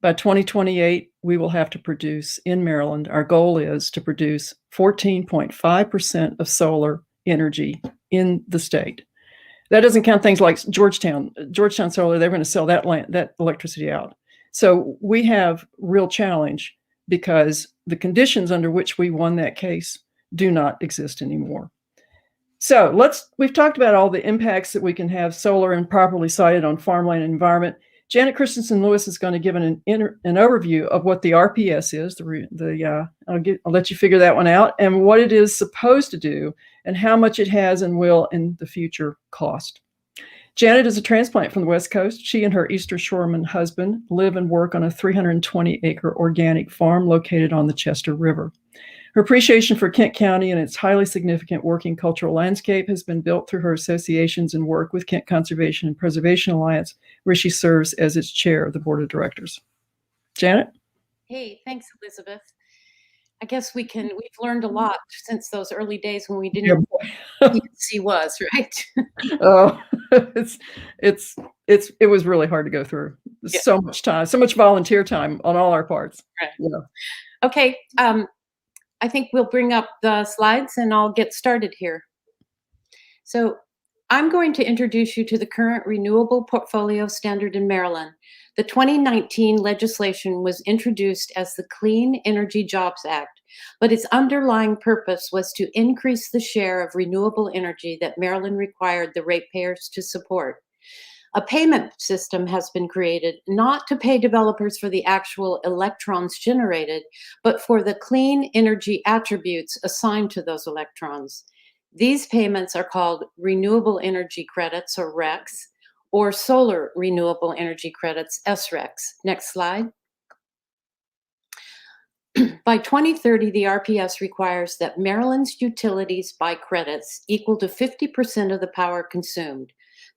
By 2028, we will have to produce in Maryland, our goal is to produce 14.5% of solar energy in the state. That doesn't count things like Georgetown Solar. They're going to sell that electricity out. So we have real challenge because the conditions under which we won that case do not exist anymore. So we've talked about all the impacts that we can have solar and properly sited on farmland and environment. Janet Christensen Lewis is going to give an overview of what the RPS is. I'll let you figure that one out, and what it is supposed to do and how much it has and will in the future cost. Janet is a transplant from the West Coast. She and her Eastern Shoreman husband live and work on a 320-acre organic farm located on the Chester River. Her appreciation for Kent County and its highly significant working cultural landscape has been built through her associations and work with Kent Conservation and Preservation Alliance, where she serves as its chair of the board of directors. Janet? Hey, thanks, Elizabeth. I guess we've learned a lot since those early days when we didn't know what PSC was, right? Oh, it was really hard to go through. Yeah. So much time, so much volunteer time on all our parts. Right. Yeah. Okay. I think we'll bring up the slides and I'll get started here. So I'm going to introduce you to the current renewable portfolio standard in Maryland. The 2019 legislation was introduced as the Clean Energy Jobs Act, but its underlying purpose was to increase the share of renewable energy that Maryland required the ratepayers to support. A payment system has been created not to pay developers for the actual electrons generated, but for the clean energy attributes assigned to those electrons. These payments are called renewable energy credits, or RECs, or solar renewable energy credits, SRECs. Next slide. By 2030, the RPS requires that Maryland's utilities buy credits equal to 50% of the power consumed.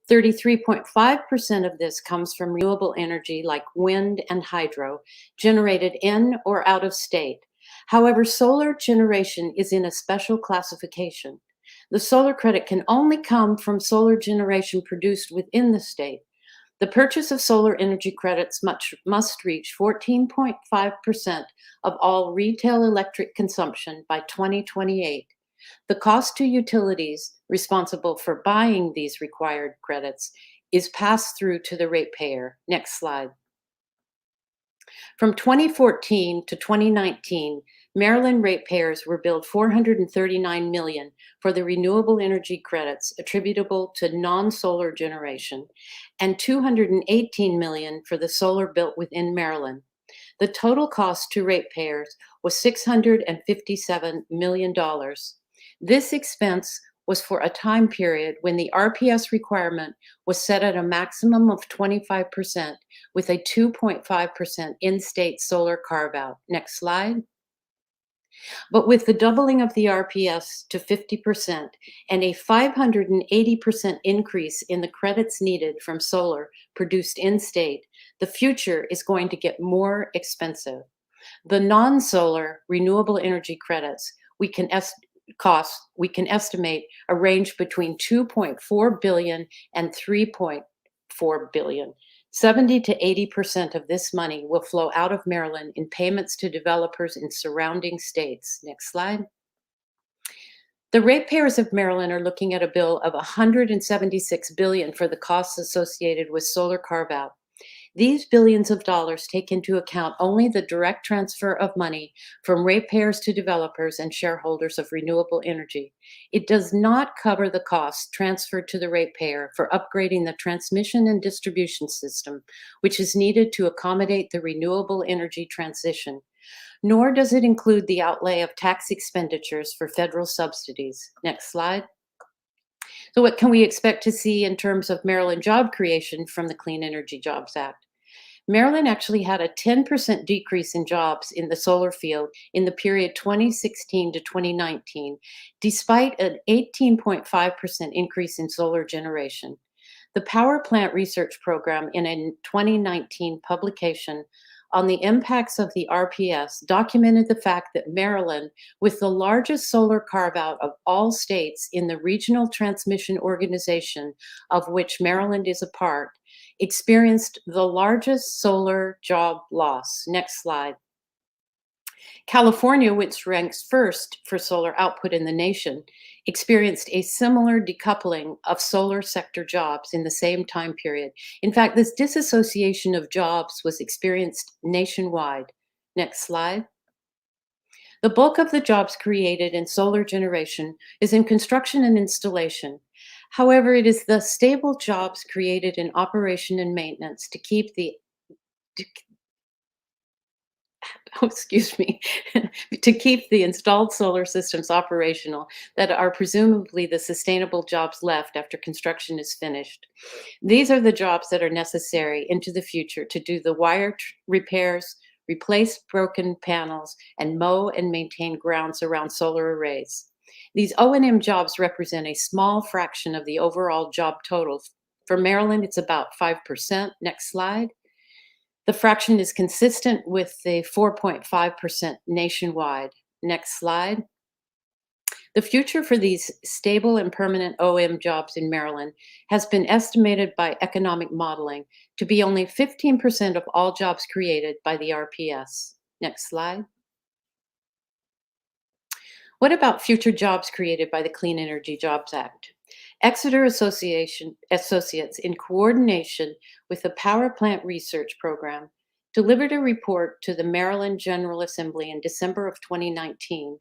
33.5% of this comes from renewable energy like wind and hydro, generated in or out of state. However, solar generation is in a special classification. The solar credit can only come from solar generation produced within the state. The purchase of solar energy credits must reach 14.5% of all retail electric consumption by 2028. The cost to utilities responsible for buying these required credits is passed through to the ratepayer. Next slide. From 2014 to 2019, Maryland ratepayers were billed $439 million for the renewable energy credits attributable to non-solar generation and $218 million for the solar built within Maryland. The total cost to ratepayers was $657 million. This expense was for a time period when the RPS requirement was set at a maximum of 25% with a 2.5% in-state solar carve-out. Next slide. But with the doubling of the RPS to 50% and a 580% increase in the credits needed from solar produced in-state, the future is going to get more expensive. The non-solar renewable energy credits we can estimate a range between $2.4 billion and $3.4 billion. 70 to 80% of this money will flow out of Maryland in payments to developers in surrounding states. Next slide. The ratepayers of Maryland are looking at a bill of $176 billion for the costs associated with solar carve-out. These billions of dollars take into account only the direct transfer of money from ratepayers to developers and shareholders of renewable energy. It does not cover the costs transferred to the ratepayer for upgrading the transmission and distribution system, which is needed to accommodate the renewable energy transition, nor does it include the outlay of tax expenditures for federal subsidies. Next slide. So what can we expect to see in terms of Maryland job creation from the Clean Energy Jobs Act? Maryland actually had a 10% decrease in jobs in the solar field in the period 2016 to 2019, despite an 18.5% increase in solar generation. The Power Plant Research Program, in a 2019 publication on the impacts of the RPS, documented the fact that Maryland, with the largest solar carve-out of all states in the regional transmission organization of which Maryland is a part, experienced the largest solar job loss. Next slide. California, which ranks first for solar output in the nation, experienced a similar decoupling of solar sector jobs in the same time period. In fact, this disassociation of jobs was experienced nationwide. Next slide. The bulk of the jobs created in solar generation is in construction and installation. However, it is the stable jobs created in operation and maintenance to keep the to keep the installed solar systems operational that are presumably the sustainable jobs left after construction is finished. These are the jobs that are necessary into the future to do the wire repairs, replace broken panels, and mow and maintain grounds around solar arrays. These O&M jobs represent a small fraction of the overall job total. For Maryland, it's about 5%. Next slide. The fraction is consistent with the 4.5% nationwide. Next slide. The future for these stable and permanent O&M jobs in Maryland has been estimated by economic modeling to be only 15% of all jobs created by the RPS. Next slide. What about future jobs created by the Clean Energy Jobs Act? Exeter Associates, in coordination with the Power Plant Research Program, delivered a report to the Maryland General Assembly in December of 2019.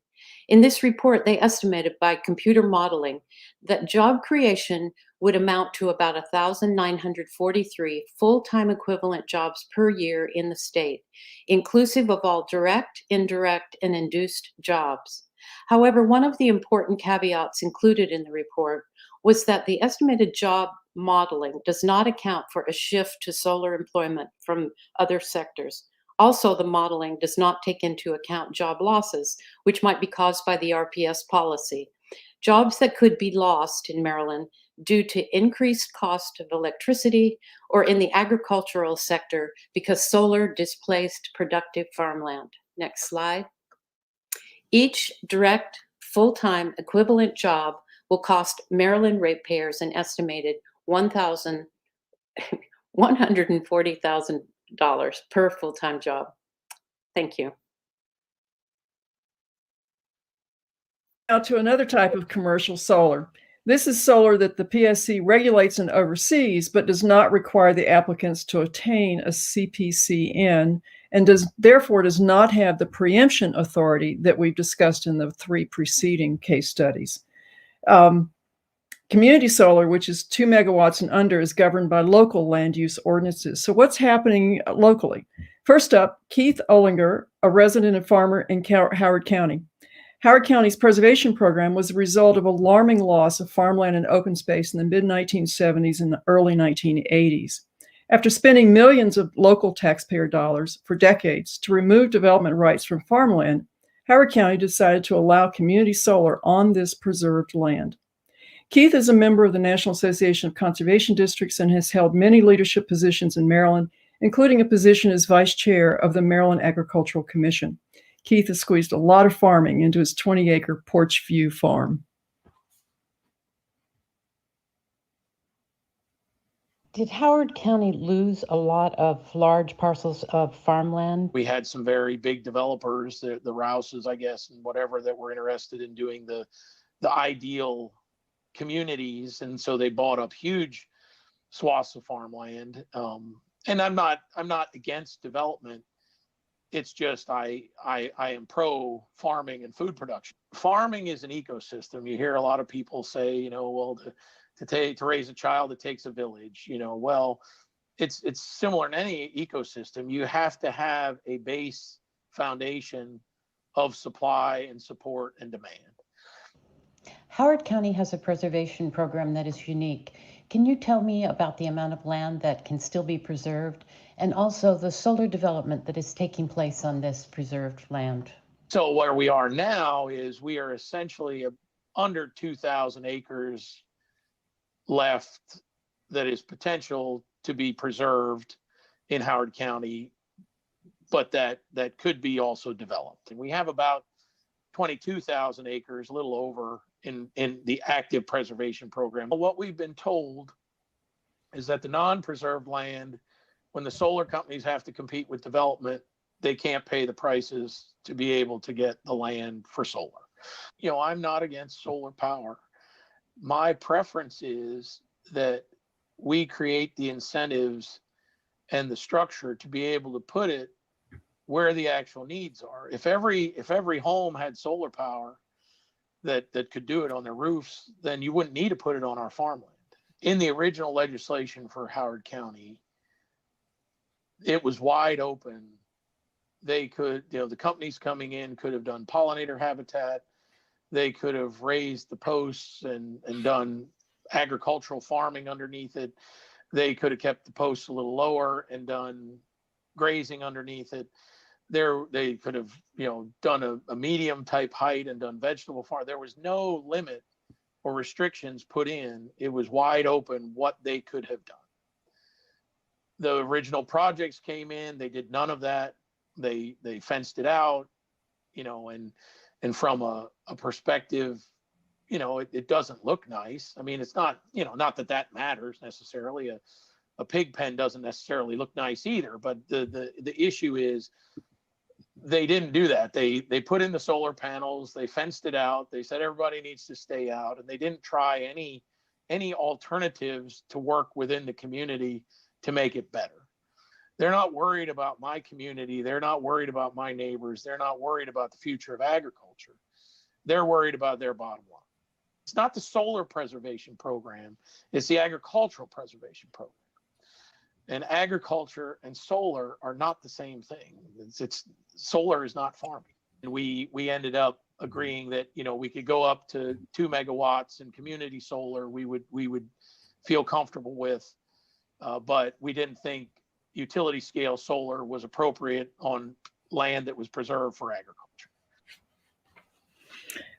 In this report, they estimated by computer modeling that job creation would amount to about 1,943 full-time equivalent jobs per year in the state, inclusive of all direct, indirect, and induced jobs. However, one of the important caveats included in the report was that the estimated job modeling does not account for a shift to solar employment from other sectors. Also, the modeling does not take into account job losses, which might be caused by the RPS policy. Jobs that could be lost in Maryland due to increased cost of electricity or in the agricultural sector because solar displaced productive farmland. Next slide. Each direct full-time equivalent job will cost Maryland ratepayers an estimated $140,000 per full-time job. Thank you. Now to another type of commercial solar. This is solar that the PSC regulates and oversees, but does not require the applicants to attain a CPCN and therefore does not have the preemption authority that we've discussed in the 3 preceding case studies. Community solar, which is 2 megawatts and under, is governed by local land use ordinances. So what's happening locally? First up, Keith Olinger, a resident and farmer in Howard County. Howard County's preservation program was the result of alarming loss of farmland and open space in the mid-1970s and the early 1980s. After spending millions of local taxpayer dollars for decades to remove development rights from farmland, Howard County decided to allow community solar on this preserved land. Keith is a member of the National Association of Conservation Districts and has held many leadership positions in Maryland, including a position as vice chair of the Maryland Agricultural Commission. Keith has squeezed a lot of farming into his 20-acre Porch View farm. Did Howard County lose a lot of large parcels of farmland? We had some very big developers, the Rouses, I guess, and whatever, that were interested in doing the ideal communities, and so they bought up huge swaths of farmland. And I'm not against development. It's just I am pro farming and food production. Farming is an ecosystem. You hear a lot of people say, well, to raise a child, it takes a village. Well, it's similar in any ecosystem. You have to have a base foundation of supply and support and demand. Howard County has a preservation program that is unique. Can you tell me about the amount of land that can still be preserved and also the solar development that is taking place on this preserved land? So where we are now is we are essentially under 2,000 acres left that is potential to be preserved in Howard County, but that could be also developed. And we have about 22,000 acres, a little over, in the active preservation program. What we've been told is that the non-preserved land, when the solar companies have to compete with development, they can't pay the prices to be able to get the land for solar. I'm not against solar power. My preference is that we create the incentives and the structure to be able to put it where the actual needs are. If every home had solar power that could do it on their roofs, then you wouldn't need to put it on our farmland. In the original legislation for Howard County, it was wide open. They could, the companies coming in could have done pollinator habitat. They could have raised the posts and done agricultural farming underneath it. They could have kept the posts a little lower and done grazing underneath it. They could have, done a medium type height and done vegetable farm. There was no limit or restrictions put in. It was wide open what they could have done. The original projects came in, they did none of that. They fenced it out, and from a perspective, it doesn't look nice. I mean, it's not, not that matters necessarily. A pig pen doesn't necessarily look nice either, but the issue is they didn't do that. They put in the solar panels, they fenced it out, they said everybody needs to stay out, and they didn't try any alternatives to work within the community to make it better. They're not worried about my community. They're not worried about my neighbors. They're not worried about the future of agriculture. They're worried about their bottom line. It's not the solar preservation program, it's the agricultural preservation program. And agriculture and solar are not the same thing. It's solar is not farming. And we ended up agreeing that we could go up to 2 megawatts in community solar. We would feel comfortable with, but we didn't think utility scale solar was appropriate on land that was preserved for agriculture.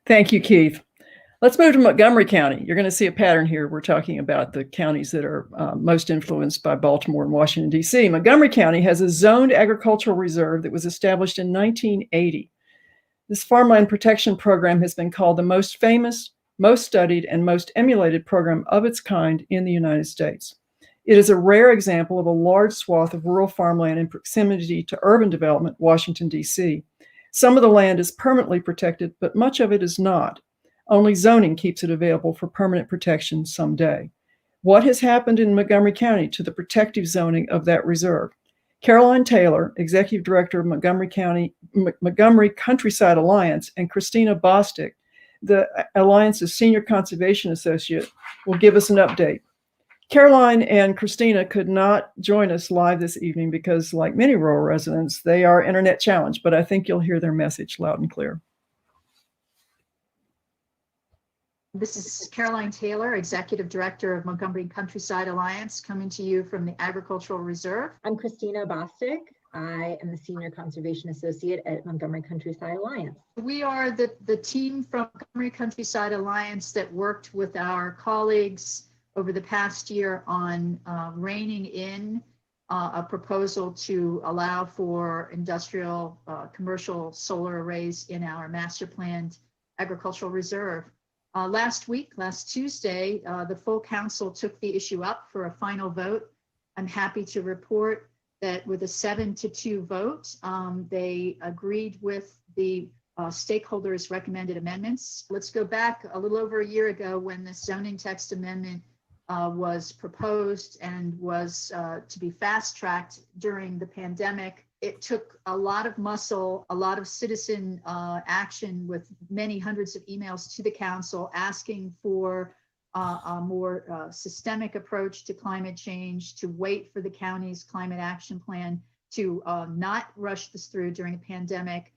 Thank you, Keith. Let's move to Montgomery County. You're going to see a pattern here. We're talking about the counties that are most influenced by Baltimore and Washington, D.C. Montgomery County has a zoned agricultural reserve that was established in 1980. This farmland protection program has been called the most famous most studied and most emulated program of its kind in the United States. It is a rare example of a large swath of rural farmland in proximity to urban development, Washington, D.C. Some of the land is permanently protected, but much of it is not. Only zoning keeps it available for permanent protection someday. What has happened in Montgomery County to the protective zoning of that reserve? Caroline Taylor, Executive Director of Montgomery Countryside Alliance, and Christina Bostic, the Alliance's Senior Conservation Associate, will give us an update. Caroline and Christina could not join us live this evening because, like many rural residents, they are internet challenged, but I think you'll hear their message loud and clear. This is Caroline Taylor, Executive Director of Montgomery Countryside Alliance, coming to you from the Agricultural Reserve. I'm Christina Bostic. I am the Senior Conservation Associate at Montgomery Countryside Alliance. We are the team from Montgomery Countryside Alliance that worked with our colleagues over the past year on reining in a proposal to allow for industrial commercial solar arrays in our master planned agricultural reserve. Last Tuesday, the full council took the issue up for a final vote. I'm happy to report that with a 7-2 vote, they agreed with the stakeholders' recommended amendments. Let's go back a little over a year ago when the zoning text amendment was proposed and was to be fast-tracked during the pandemic. It took a lot of muscle, a lot of citizen action with many hundreds of emails to the council asking for a more systemic approach to climate change, to wait for the county's climate action plan, to not rush this through during a pandemic.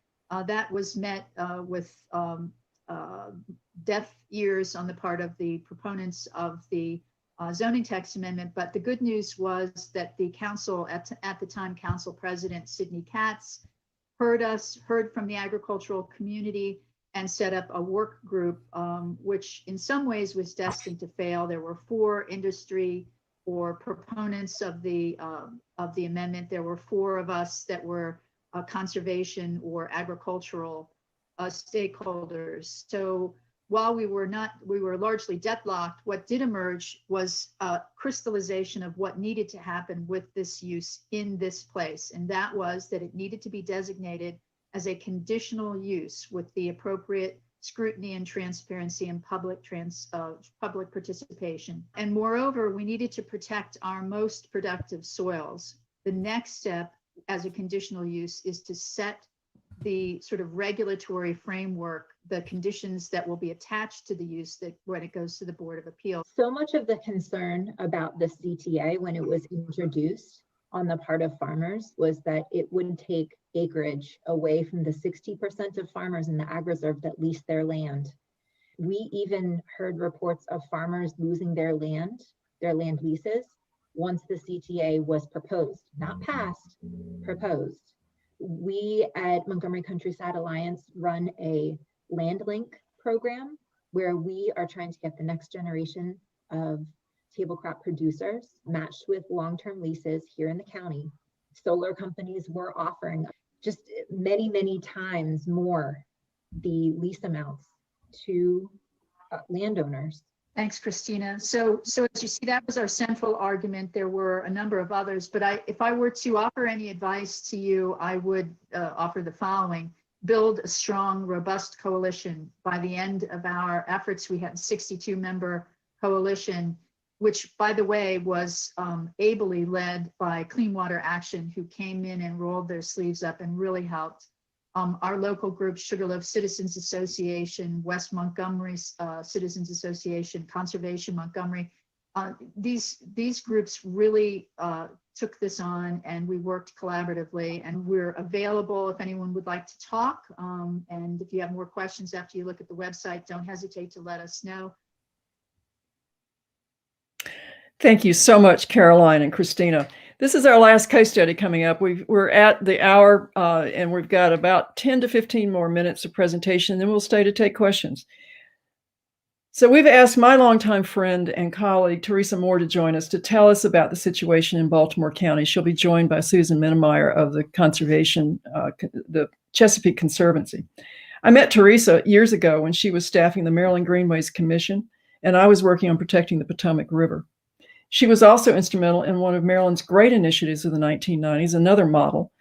That was met with deaf ears on the part of the proponents of the zoning text amendment. But the good news was that the council, at the time, Council President Sidney Katz heard from the agricultural community and set up a work group, which in some ways was destined to fail. There were 4 industry or proponents of the amendment. There were 4 of us that were conservation or agricultural stakeholders. So while we were largely deadlocked, what did emerge was a crystallization of what needed to happen with this use in this place. And that was that it needed to be designated as a conditional use with the appropriate scrutiny and transparency and public participation. And moreover, we needed to protect our most productive soils. The next step as a conditional use is to set the sort of regulatory framework, the conditions that will be attached to the use that when it goes to the Board of Appeals. So much of the concern about the CTA when it was introduced on the part of farmers was that it would take acreage away from the 60% of farmers in the ag reserve that lease their land. We even heard reports of farmers losing their land leases once the CTA was proposed, not passed, proposed. We at Montgomery Countryside Alliance run a land link program where we are trying to get the next generation of table crop producers matched with long-term leases here in the county. Solar companies were offering just many, many times more the lease amounts to landowners. Thanks, Christina. So as you see, that was our central argument. There were a number of others, but if I were to offer any advice to you, I would offer the following. Build a strong, robust coalition. By the end of our efforts, we had a 62-member coalition, which, by the way, was ably led by Clean Water Action, who came in and rolled their sleeves up and really helped. Our local groups, Sugarloaf Citizens Association, West Montgomery Citizens Association, Conservation Montgomery, these groups really took this on, and we worked collaboratively, and we're available if anyone would like to talk. And if you have more questions after you look at the website, don't hesitate to let us know. Thank you so much, Caroline and Christina. This is our last case study coming up. We're at the hour and we've got about 10 to 15 more minutes of presentation, then we'll stay to take questions. So we've asked my longtime friend and colleague, Teresa Moore, to join us to tell us about the situation in Baltimore County. She'll be joined by Susan Minnemeyer of the the Chesapeake Conservancy. I met Teresa years ago when she was staffing the Maryland Greenways Commission, and I was working on protecting the Potomac River. She was also instrumental in one of Maryland's great initiatives of the 1990s, another model,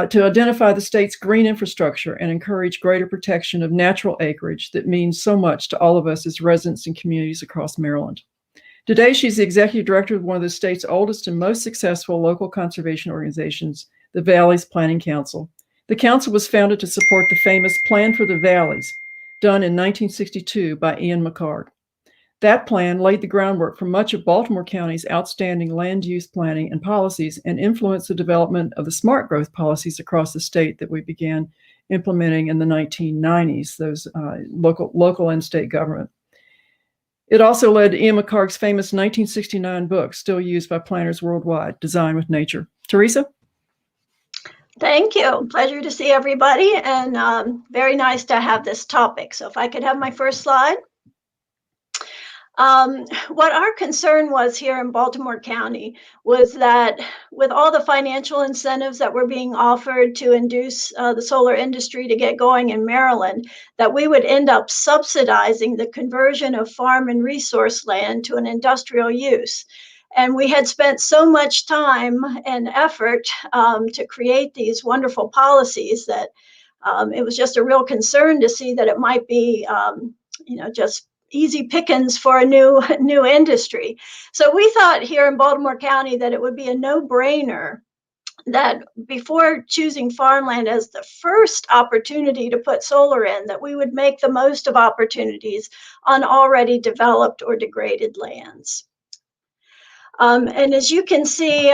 to identify the state's green infrastructure and encourage greater protection of natural acreage that means so much to all of us as residents and communities across Maryland. Today, she's the executive director of one of the state's oldest and most successful local conservation organizations, the Valleys Planning Council. The council was founded to support the famous Plan for the Valleys, done in 1962 by Ian McCard. That plan laid the groundwork for much of Baltimore County's outstanding land use planning and policies and influenced the development of the smart growth policies across the state that we began implementing in the 1990s, those local and state government. It also led to Ian McCard's famous 1969 book, still used by planners worldwide, Design with Nature. Teresa? Thank you. Pleasure to see everybody, and very nice to have this topic. So if I could have my first slide. What our concern was here in Baltimore County was that with all the financial incentives that were being offered to induce the solar industry to get going in Maryland, that we would end up subsidizing the conversion of farm and resource land to an industrial use. And we had spent so much time and effort to create these wonderful policies that it was just a real concern to see that it might be, just easy pickings for a new industry. So we thought here in Baltimore County that it would be a no-brainer that before choosing farmland as the first opportunity to put solar in, that we would make the most of opportunities on already developed or degraded lands. And as you can see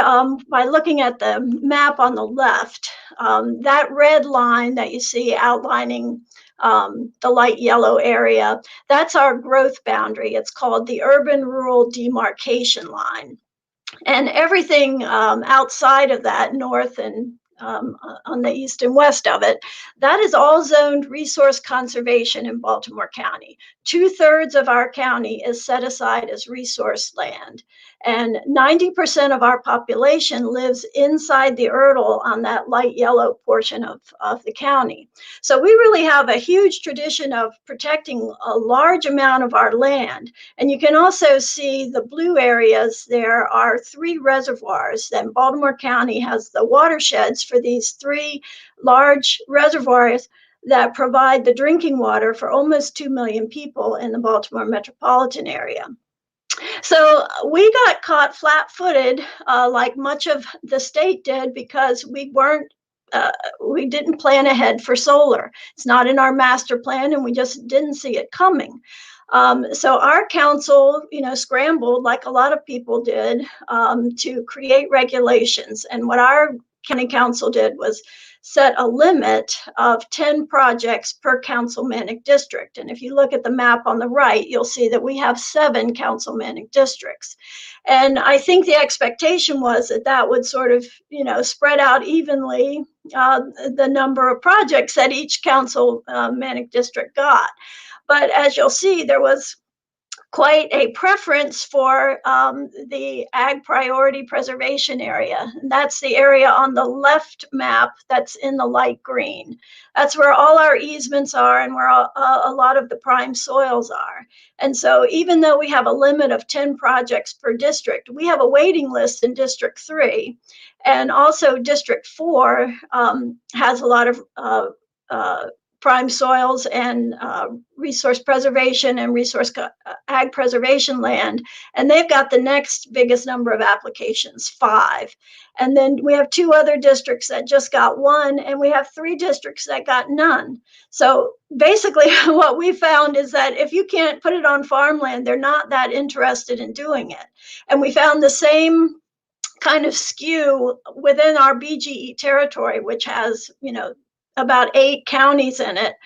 by looking at the map on the left, that red line that you see outlining the light yellow area, that's our growth boundary. It's called the urban-rural demarcation line. And everything outside of that, north and on the east and west of it, that is all zoned resource conservation in Baltimore County. 2/3 of our county is set aside as resource land. And 90% of our population lives inside the URDL on that light yellow portion of the county. So we really have a huge tradition of protecting a large amount of our land. And you can also see the blue areas. There are 3 reservoirs. Then Baltimore County has the watersheds for these 3 large reservoirs that provide the drinking water for almost 2 million people in the Baltimore metropolitan area. So we got caught flat-footed, like much of the state did, because we didn't plan ahead for solar. It's not in our master plan, and we just didn't see it coming. So our council, scrambled like a lot of people did to create regulations. And what our county council did was set a limit of 10 projects per councilmanic district. And if you look at the map on the right, you'll see that we have 7 councilmanic districts. And I think the expectation was that that would sort of, spread out evenly the number of projects that each councilmanic district got. But as you'll see, there was quite a preference for the ag priority preservation area. And that's the area on the left map that's in the light green. That's where all our easements are and where a lot of the prime soils are. And so even though we have a limit of 10 projects per district, we have a waiting list in District 3. And also District 4 has a lot of prime soils and resource preservation and resource ag preservation land. And they've got the next biggest number of applications, 5. And then we have 2 other districts that just got 1, and we have 3 districts that got none. So basically what we found is that if you can't put it on farmland, they're not that interested in doing it. And we found the same kind of skew within our BGE territory, which has, about 8 counties in it,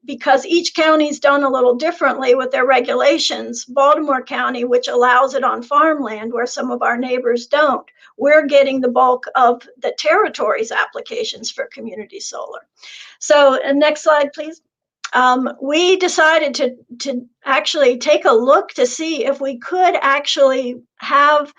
because each county's done a little differently with their regulations. Baltimore County, which allows it on farmland where some of our neighbors don't, we're getting the bulk of the territory's applications for community solar. So next slide, please. We decided to actually take a look to see if we could actually have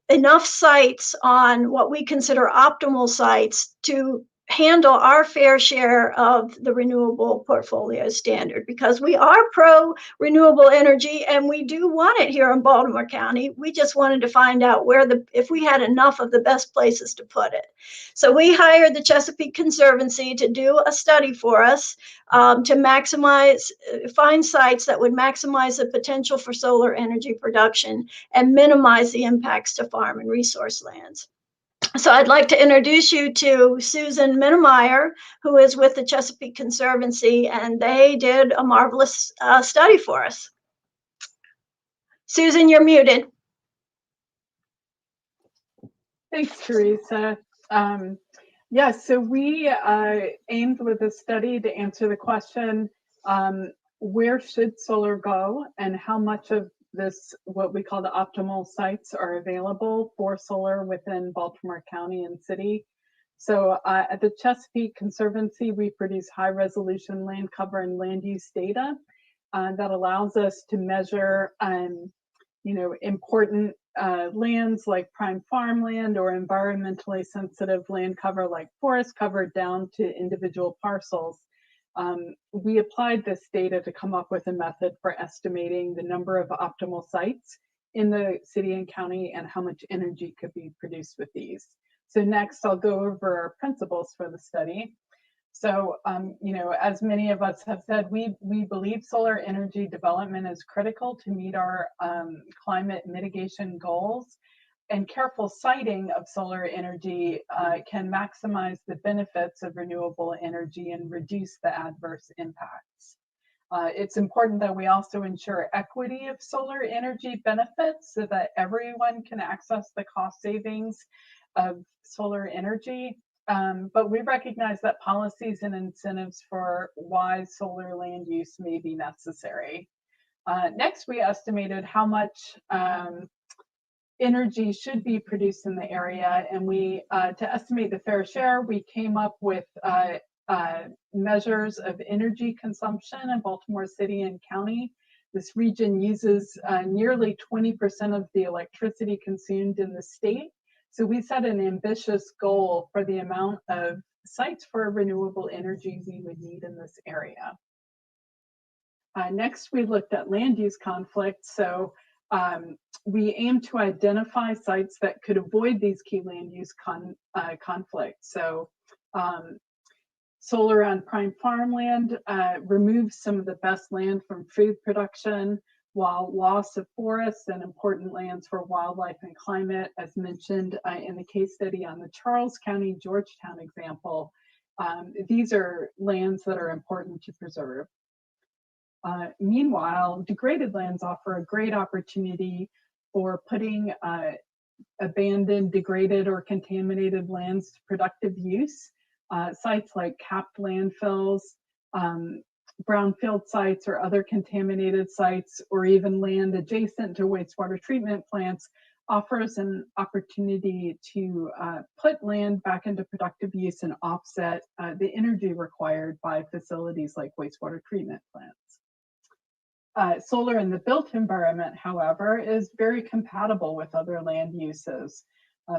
enough sites on what we consider optimal sites to handle our fair share of the renewable portfolio standard, because we are pro renewable energy and we do want it here in Baltimore County. We just wanted to find out if we had enough of the best places to put it. So we hired the Chesapeake Conservancy to do a study for us, to find sites that would maximize the potential for solar energy production and minimize the impacts to farm and resource lands. So I'd like to introduce you to Susan Minnemeyer, who is with the Chesapeake Conservancy, and they did a marvelous study for us. Susan, you're muted. Thanks, Teresa. So we aimed with this study to answer the question, where should solar go and how much of this, what we call the optimal sites, are available for solar within Baltimore County and city. So at the Chesapeake Conservancy, we produce high resolution land cover and land use data that allows us to measure important lands like prime farmland or environmentally sensitive land cover like forest cover down to individual parcels. We applied this data to come up with a method for estimating the number of optimal sites in the city and county and how much energy could be produced with these. So next, I'll go over our principles for the study. So, as many of us have said, we believe solar energy development is critical to meet our climate mitigation goals, and careful siting of solar energy can maximize the benefits of renewable energy and reduce the adverse impacts. It's important that we also ensure equity of solar energy benefits so that everyone can access the cost savings of solar energy. But we recognize that policies and incentives for wise solar land use may be necessary. Next, we estimated how much energy should be produced in the area, and to estimate the fair share, we came up with measures of energy consumption in Baltimore City and County. This region uses nearly 20% of the electricity consumed in the state. So we set an ambitious goal for the amount of sites for renewable energy we would need in this area. Next, we looked at land use conflicts. So we aimed to identify sites that could avoid these key land use conflicts. So solar on prime farmland removes some of the best land from food production, while loss of forests and important lands for wildlife and climate, as mentioned in the case study on the Charles County, Georgetown example, these are lands that are important to preserve. Meanwhile, degraded lands offer a great opportunity for putting abandoned, degraded, or contaminated lands to productive use. Sites like capped landfills, brownfield sites, or other contaminated sites, or even land adjacent to wastewater treatment plants offers an opportunity to put land back into productive use and offset the energy required by facilities like wastewater treatment plants. Solar in the built environment, however, is very compatible with other land uses.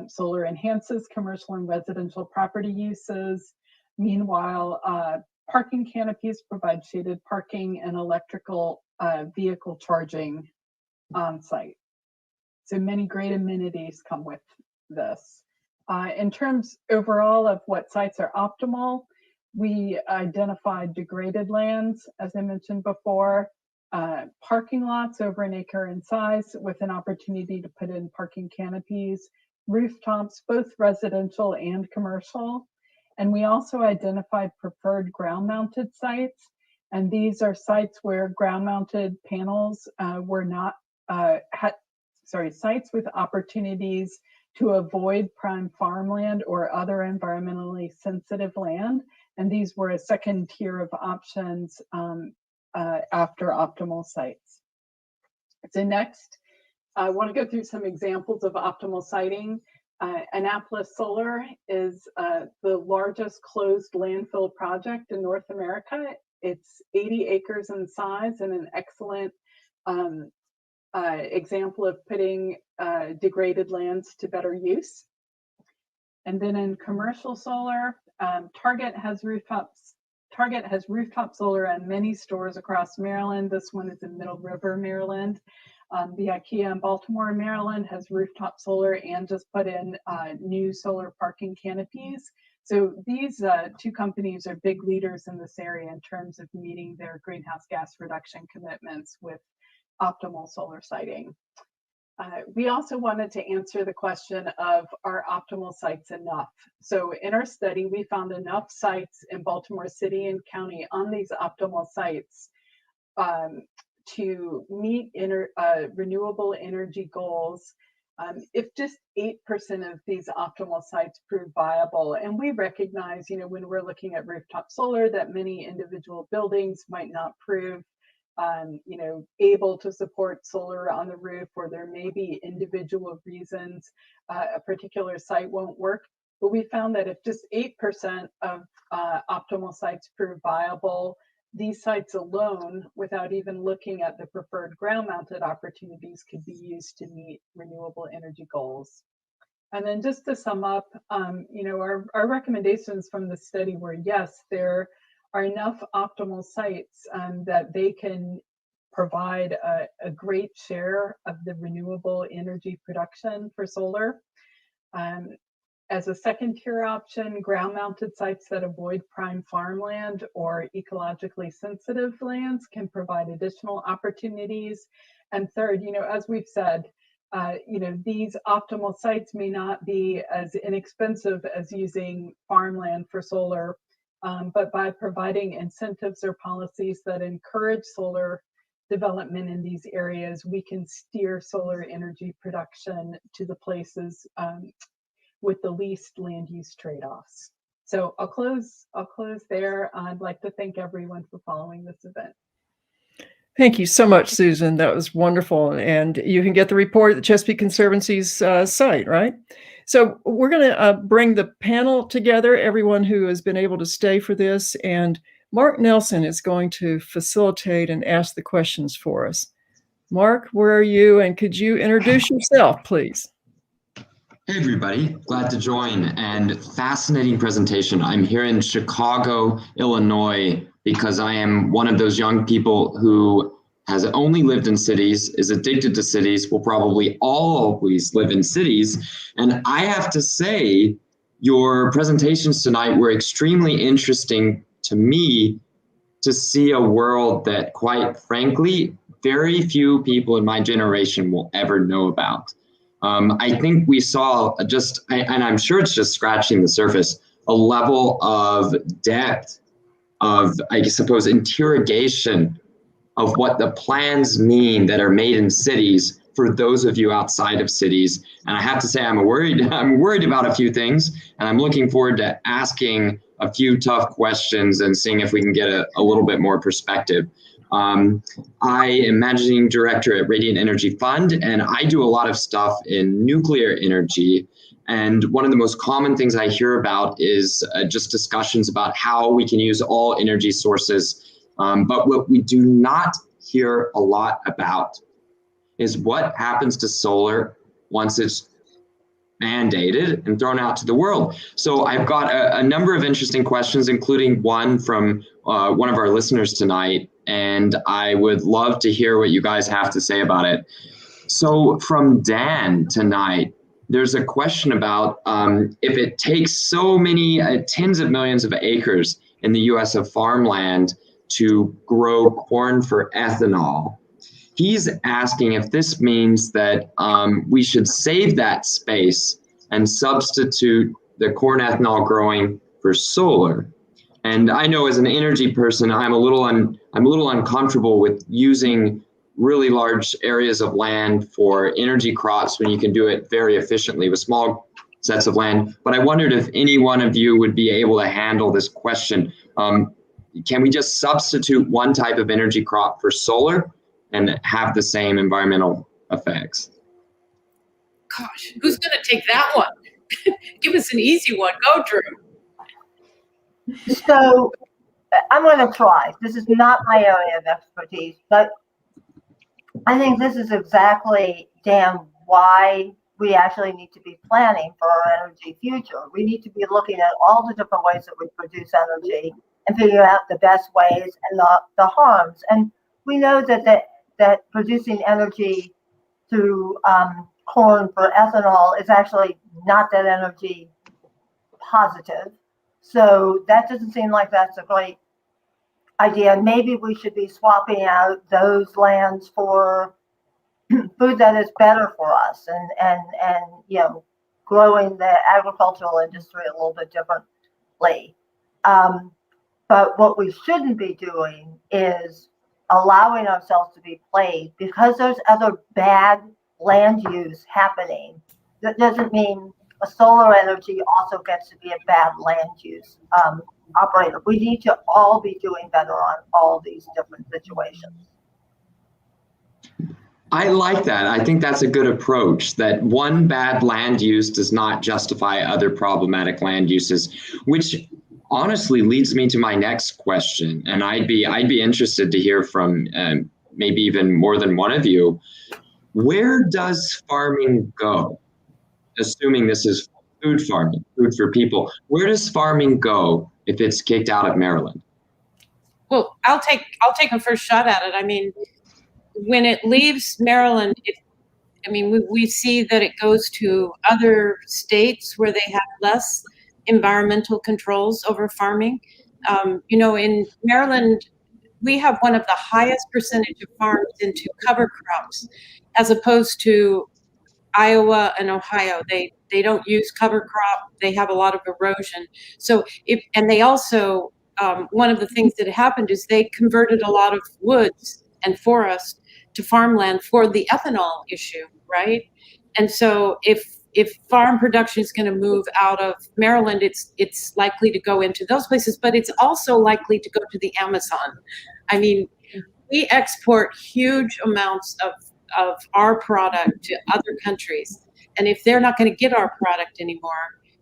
Solar enhances commercial and residential property uses. Meanwhile, parking canopies provide shaded parking and electrical vehicle charging on site. So many great amenities come with this. In terms overall of what sites are optimal, we identified degraded lands, as I mentioned before, parking lots over an acre in size with an opportunity to put in parking canopies, rooftops, both residential and commercial. And we also identified preferred ground-mounted sites. And these are sites where ground-mounted panels were not, sites with opportunities to avoid prime farmland or other environmentally sensitive land. And these were a second tier of options after optimal sites. So next, I want to go through some examples of optimal siting. Annapolis Solar is the largest closed landfill project in North America. It's 80 acres in size and an excellent example of putting degraded lands to better use. And then in commercial solar, Target has rooftop solar on many stores across Maryland. This one is in Middle River, Maryland. The IKEA in Baltimore, Maryland has rooftop solar and just put in new solar parking canopies. So these two companies are big leaders in this area in terms of meeting their greenhouse gas reduction commitments with optimal solar siting. We also wanted to answer the question of, are optimal sites enough? So in our study, we found enough sites in Baltimore City and County on these optimal sites to meet renewable energy goals if just 8% of these optimal sites prove viable. And we recognize, when we're looking at rooftop solar, that many individual buildings might not prove able to support solar on the roof, or there may be individual reasons a particular site won't work. But we found that if just 8% of optimal sites prove viable, these sites alone, without even looking at the preferred ground-mounted opportunities, could be used to meet renewable energy goals. And then just to sum up, our recommendations from the study were, yes, there are enough optimal sites that they can provide a great share of the renewable energy production for solar. As a second tier option, ground-mounted sites that avoid prime farmland or ecologically sensitive lands can provide additional opportunities. And third, as we've said, these optimal sites may not be as inexpensive as using farmland for solar, but by providing incentives or policies that encourage solar development in these areas, we can steer solar energy production to the places with the least land use trade-offs. So I'll close there. I'd like to thank everyone for following this event. Thank you so much, Susan. That was wonderful. And you can get the report at the Chesapeake Conservancy's site, right? So we're going to bring the panel together, everyone who has been able to stay for this. And Mark Nelson is going to facilitate and ask the questions for us. Mark, where are you? And could you introduce yourself, please? Hey everybody, glad to join, and fascinating presentation. I'm here in Chicago, Illinois, because I am one of those young people who has only lived in cities, is addicted to cities, will probably always live in cities. And I have to say, your presentations tonight were extremely interesting to me to see a world that, quite frankly, very few people in my generation will ever know about. I think we saw and I'm sure it's just scratching the surface, a level of depth of, I suppose, interrogation of what the plans mean that are made in cities for those of you outside of cities. And I have to say, I'm worried about a few things, and I'm looking forward to asking a few tough questions and seeing if we can get a little bit more perspective. I am managing director at Radiant Energy Fund, and I do a lot of stuff in nuclear energy. And one of the most common things I hear about is just discussions about how we can use all energy sources. But what we do not hear a lot about is what happens to solar once it's mandated and thrown out to the world. So I've got a number of interesting questions, including one from one of our listeners tonight, and I would love to hear what you guys have to say about it. So from Dan tonight, there's a question about if it takes so many tens of millions of acres in the US of farmland to grow corn for ethanol. He's asking if this means that we should save that space and substitute the corn ethanol growing for solar. And I know as an energy person, I'm a little uncomfortable with using really large areas of land for energy crops when you can do it very efficiently with small sets of land. But I wondered if any one of you would be able to handle this question. Can we just substitute one type of energy crop for solar and have the same environmental effects? Gosh, who's going to take that one? Give us an easy one. Go, Drew. So I'm going to try. This is not my area of expertise, but I think this is exactly, Dan, why we actually need to be planning for our energy future. We need to be looking at all the different ways that we produce energy and figuring out the best ways and the harms. And we know that producing energy through corn for ethanol is actually not that energy positive. So that doesn't seem like that's a great idea. Maybe we should be swapping out those lands for food that is better for us, and growing the agricultural industry a little bit differently. But what we shouldn't be doing is allowing ourselves to be played because there's other bad land use happening. That doesn't mean a solar energy also gets to be a bad land use operator. We need to all be doing better on all these different situations. I like that. I think that's a good approach, that one bad land use does not justify other problematic land uses, which honestly leads me to my next question. And I'd be interested to hear from maybe even more than one of you. Where does farming go? Assuming this is food farming, food for people, where does farming go if it's kicked out of Maryland? Well, I'll take a first shot at it. I mean, when it leaves Maryland, we see that it goes to other states where they have less environmental controls over farming. In Maryland, we have one of the highest percentage of farms into cover crops, as opposed to Iowa and Ohio. They don't use cover crop. They have a lot of erosion. So they also, one of the things that happened is they converted a lot of woods and forest to farmland for the ethanol issue, right? And so if farm production is going to move out of Maryland, it's likely to go into those places, but it's also likely to go to the Amazon. I mean, we export huge amounts of our product to other countries, and if they're not going to get our product anymore,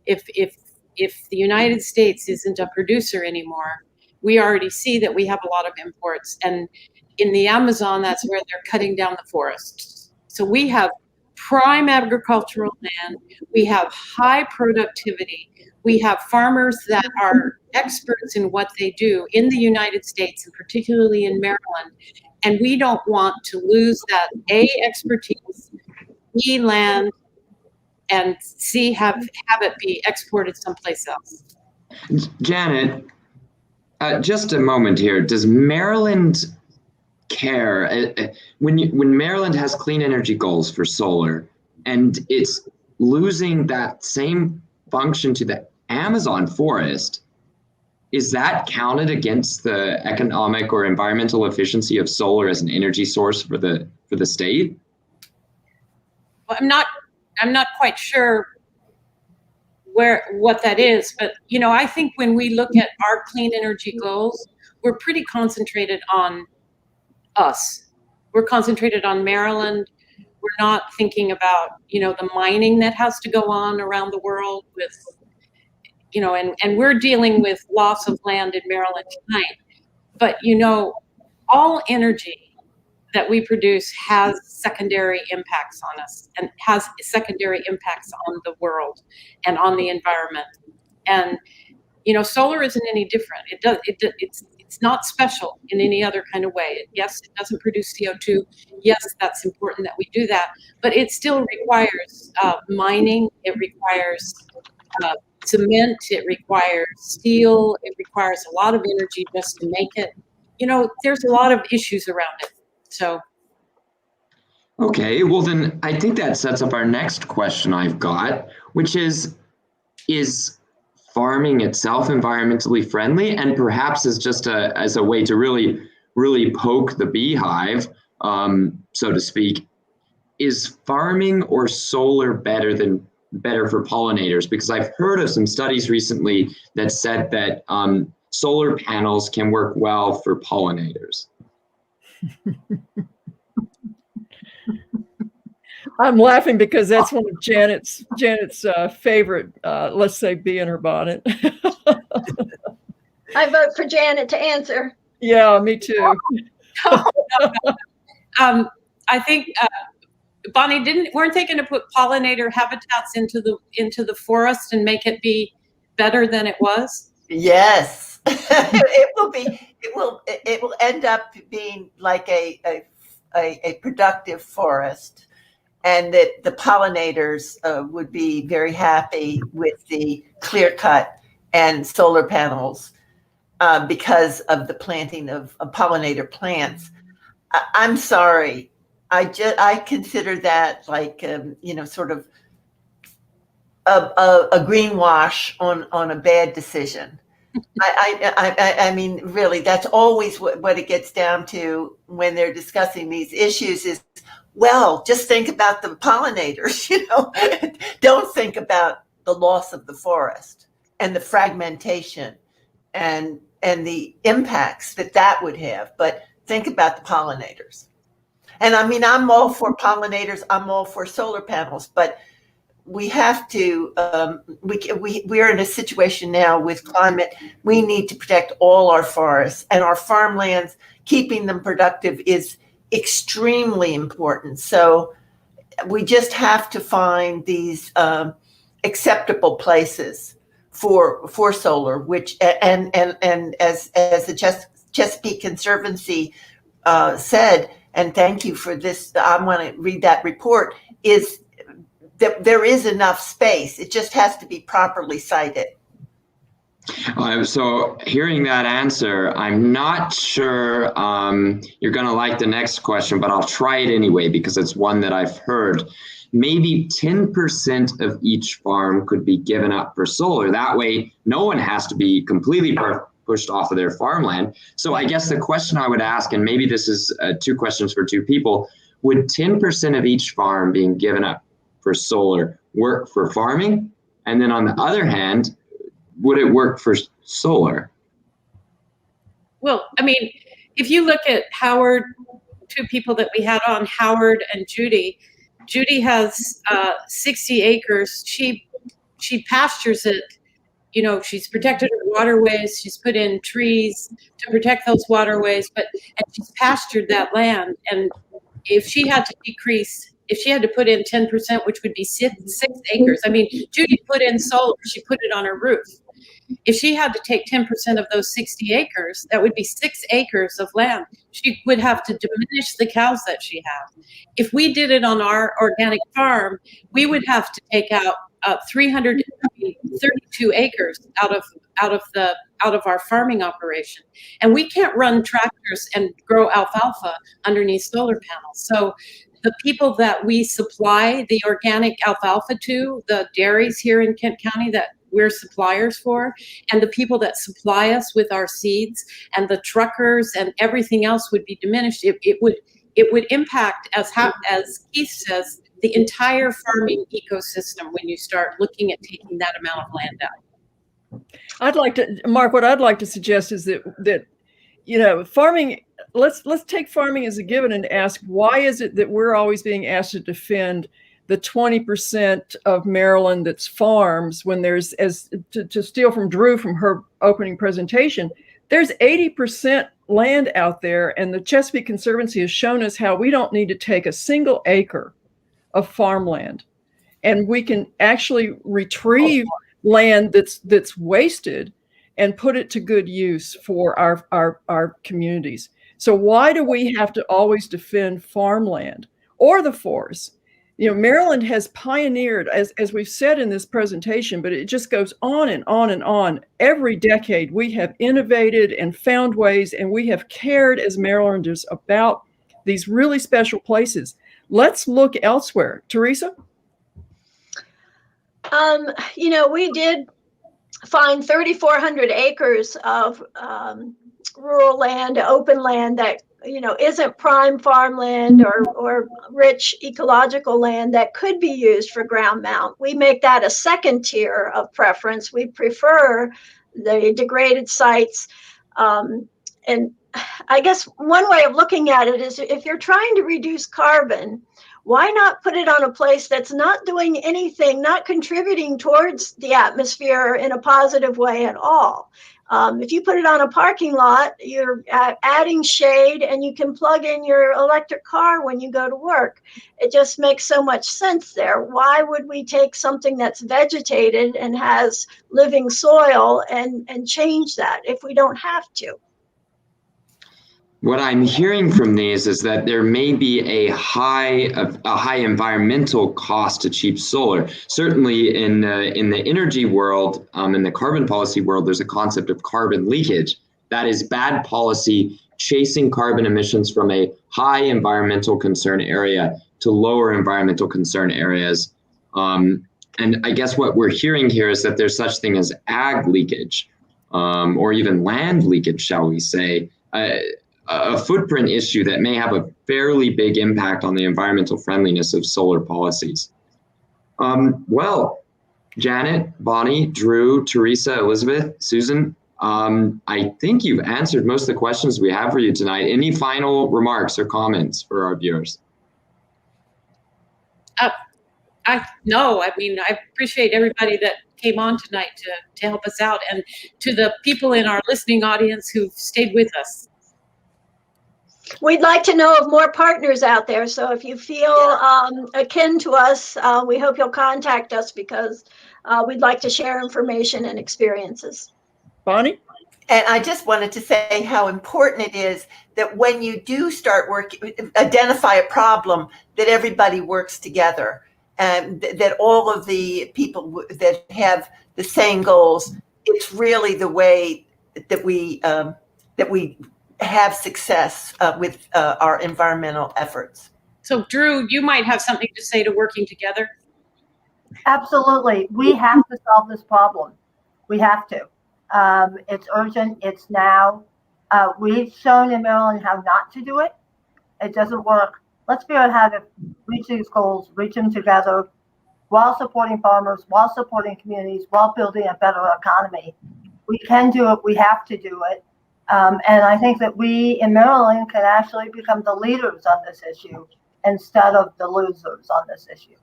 if the United States isn't a producer anymore, we already see that we have a lot of imports, and in the Amazon, that's where they're cutting down the forests. So we have prime agricultural land, we have high productivity, we have farmers that are experts in what they do in the United States, and particularly in Maryland, and we don't want to lose that expertise, land, and have it be exported someplace else. Janet, just a moment here. Does Maryland care when Maryland has clean energy goals for solar and it's losing that same function to the Amazon forest? Is that counted against the economic or environmental efficiency of solar as an energy source for the state? Well, I'm not quite sure what that is, but I think when we look at our clean energy goals, we're pretty concentrated on us. We're concentrated on Maryland. We're not thinking about, the mining that has to go on around the world with, and we're dealing with loss of land in Maryland tonight. But, all energy that we produce has secondary impacts on us and has secondary impacts on the world and on the environment. And, solar isn't any different. It's not special in any other kind of way. Yes, it doesn't produce CO2. Yes, that's important that we do that, but it still requires mining. It requires cement. It requires steel. It requires a lot of energy just to make it. There's a lot of issues around it. So. Okay, well then I think that sets up our next question I've got, which is farming itself environmentally friendly? And perhaps as a way to really poke the beehive, so to speak, is farming or solar better for pollinators? Because I've heard of some studies recently that said that solar panels can work well for pollinators. I'm laughing because that's one of Janet's favorite, let's say, bee in her bonnet. I vote for Janet to answer. Yeah, me too. I think Bonnie, weren't they going to put pollinator habitats into the forest and make it be better than it was? Yes, it will end up being like a productive forest, and that the pollinators would be very happy with the clear cut and solar panels because of the planting of pollinator plants. I'm sorry, I consider that like sort of a greenwash on a bad decision. I mean, really, that's always what it gets down to when they're discussing these issues is, well, just think about the pollinators, don't think about the loss of the forest and the fragmentation and the impacts that would have, but think about the pollinators. And I mean, I'm all for pollinators, I'm all for solar panels, but we have to, we're in a situation now with climate. We need to protect all our forests and our farmlands. Keeping them productive is extremely important. So we just have to find these acceptable places for solar, which, and as the Chesapeake Conservancy said, and thank you for this, I want to read that report, is there is enough space. It just has to be properly cited. So hearing that answer, I'm not sure you're going to like the next question, but I'll try it anyway because it's one that I've heard. Maybe 10% of each farm could be given up for solar. That way, no one has to be completely pushed off of their farmland. So I guess the question I would ask, and maybe this is two questions for two people, would 10% of each farm being given up for solar work for farming? And then on the other hand, would it work for solar? Well, I mean, if you look at Howard, two people that we had on, Howard and Judy, Judy has 60 acres. She pastures it. She's protected her waterways. She's put in trees to protect those waterways, and she's pastured that land. And if she had to put in 10%, which would be 6 acres. I mean, Judy put in solar. She put it on her roof. If she had to take 10% of those 60 acres, that would be 6 acres of land. She would have to diminish the cows that she has. If we did it on our organic farm, we would have to take out 332 acres out of our farming operation, and we can't run tractors and grow alfalfa underneath solar panels. So the people that we supply the organic alfalfa to, the dairies here in Kent County that we're suppliers for, and the people that supply us with our seeds and the truckers and everything else would be diminished. It would impact, as Keith says, the entire farming ecosystem when you start looking at taking that amount of land out. Mark, what I'd like to suggest is that farming, let's take farming as a given and ask, why is it that we're always being asked to defend the 20% of Maryland that's farms when there's, to steal from Drew from her opening presentation, there's 80% land out there, and the Chesapeake Conservancy has shown us how we don't need to take a single acre of farmland, and we can actually retrieve land that's wasted and put it to good use for our communities. So why do we have to always defend farmland or the forest? Maryland has pioneered, as we've said in this presentation, but it just goes on and on and on. Every decade, we have innovated and found ways, and we have cared as Marylanders about these really special places. Let's look elsewhere. Teresa? We did find 3,400 acres of rural land, open land that isn't prime farmland or rich ecological land that could be used for ground mount. We make that a second tier of preference. We prefer the degraded sites. And I guess one way of looking at it is if you're trying to reduce carbon, why not put it on a place that's not doing anything, not contributing towards the atmosphere in a positive way at all? If you put it on a parking lot, you're adding shade and you can plug in your electric car when you go to work. It just makes so much sense there. Why would we take something that's vegetated and has living soil and change that if we don't have to? What I'm hearing from these is that there may be a high environmental cost to cheap solar. Certainly in the energy world, in the carbon policy world, there's a concept of carbon leakage. That is bad policy, chasing carbon emissions from a high environmental concern area to lower environmental concern areas. And I guess what we're hearing here is that there's such thing as ag leakage, or even land leakage, shall we say. A footprint issue that may have a fairly big impact on the environmental friendliness of solar policies. Well, Janet, Bonnie, Drew, Teresa, Elizabeth, Susan, I think you've answered most of the questions we have for you tonight. Any final remarks or comments for our viewers? No, I mean, I appreciate everybody that came on tonight to help us out, and to the people in our listening audience who've stayed with us. We'd like to know of more partners out there. So if you feel akin to us, we hope you'll contact us because we'd like to share information and experiences. Bonnie? And I just wanted to say how important it is that when you do start working, identify a problem, that everybody works together, and that all of the people that have the same goals, it's really the way that we have success with our environmental efforts. So Drew, you might have something to say to working together. Absolutely. We have to solve this problem. We have to. It's urgent. It's now. We've shown in Maryland how not to do it. It doesn't work. Let's figure out how to reach these goals, reach them together while supporting farmers, while supporting communities, while building a better economy. We can do it. We have to do it. And I think that we in Maryland can actually become the leaders on this issue instead of the losers on this issue.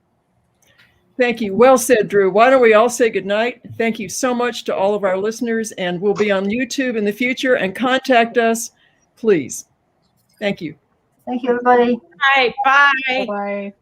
Thank you. Well said, Drew. Why don't we all say goodnight? Thank you so much to all of our listeners, and we'll be on YouTube in the future, and contact us, please. Thank you. Thank you, everybody. All right, bye. Bye.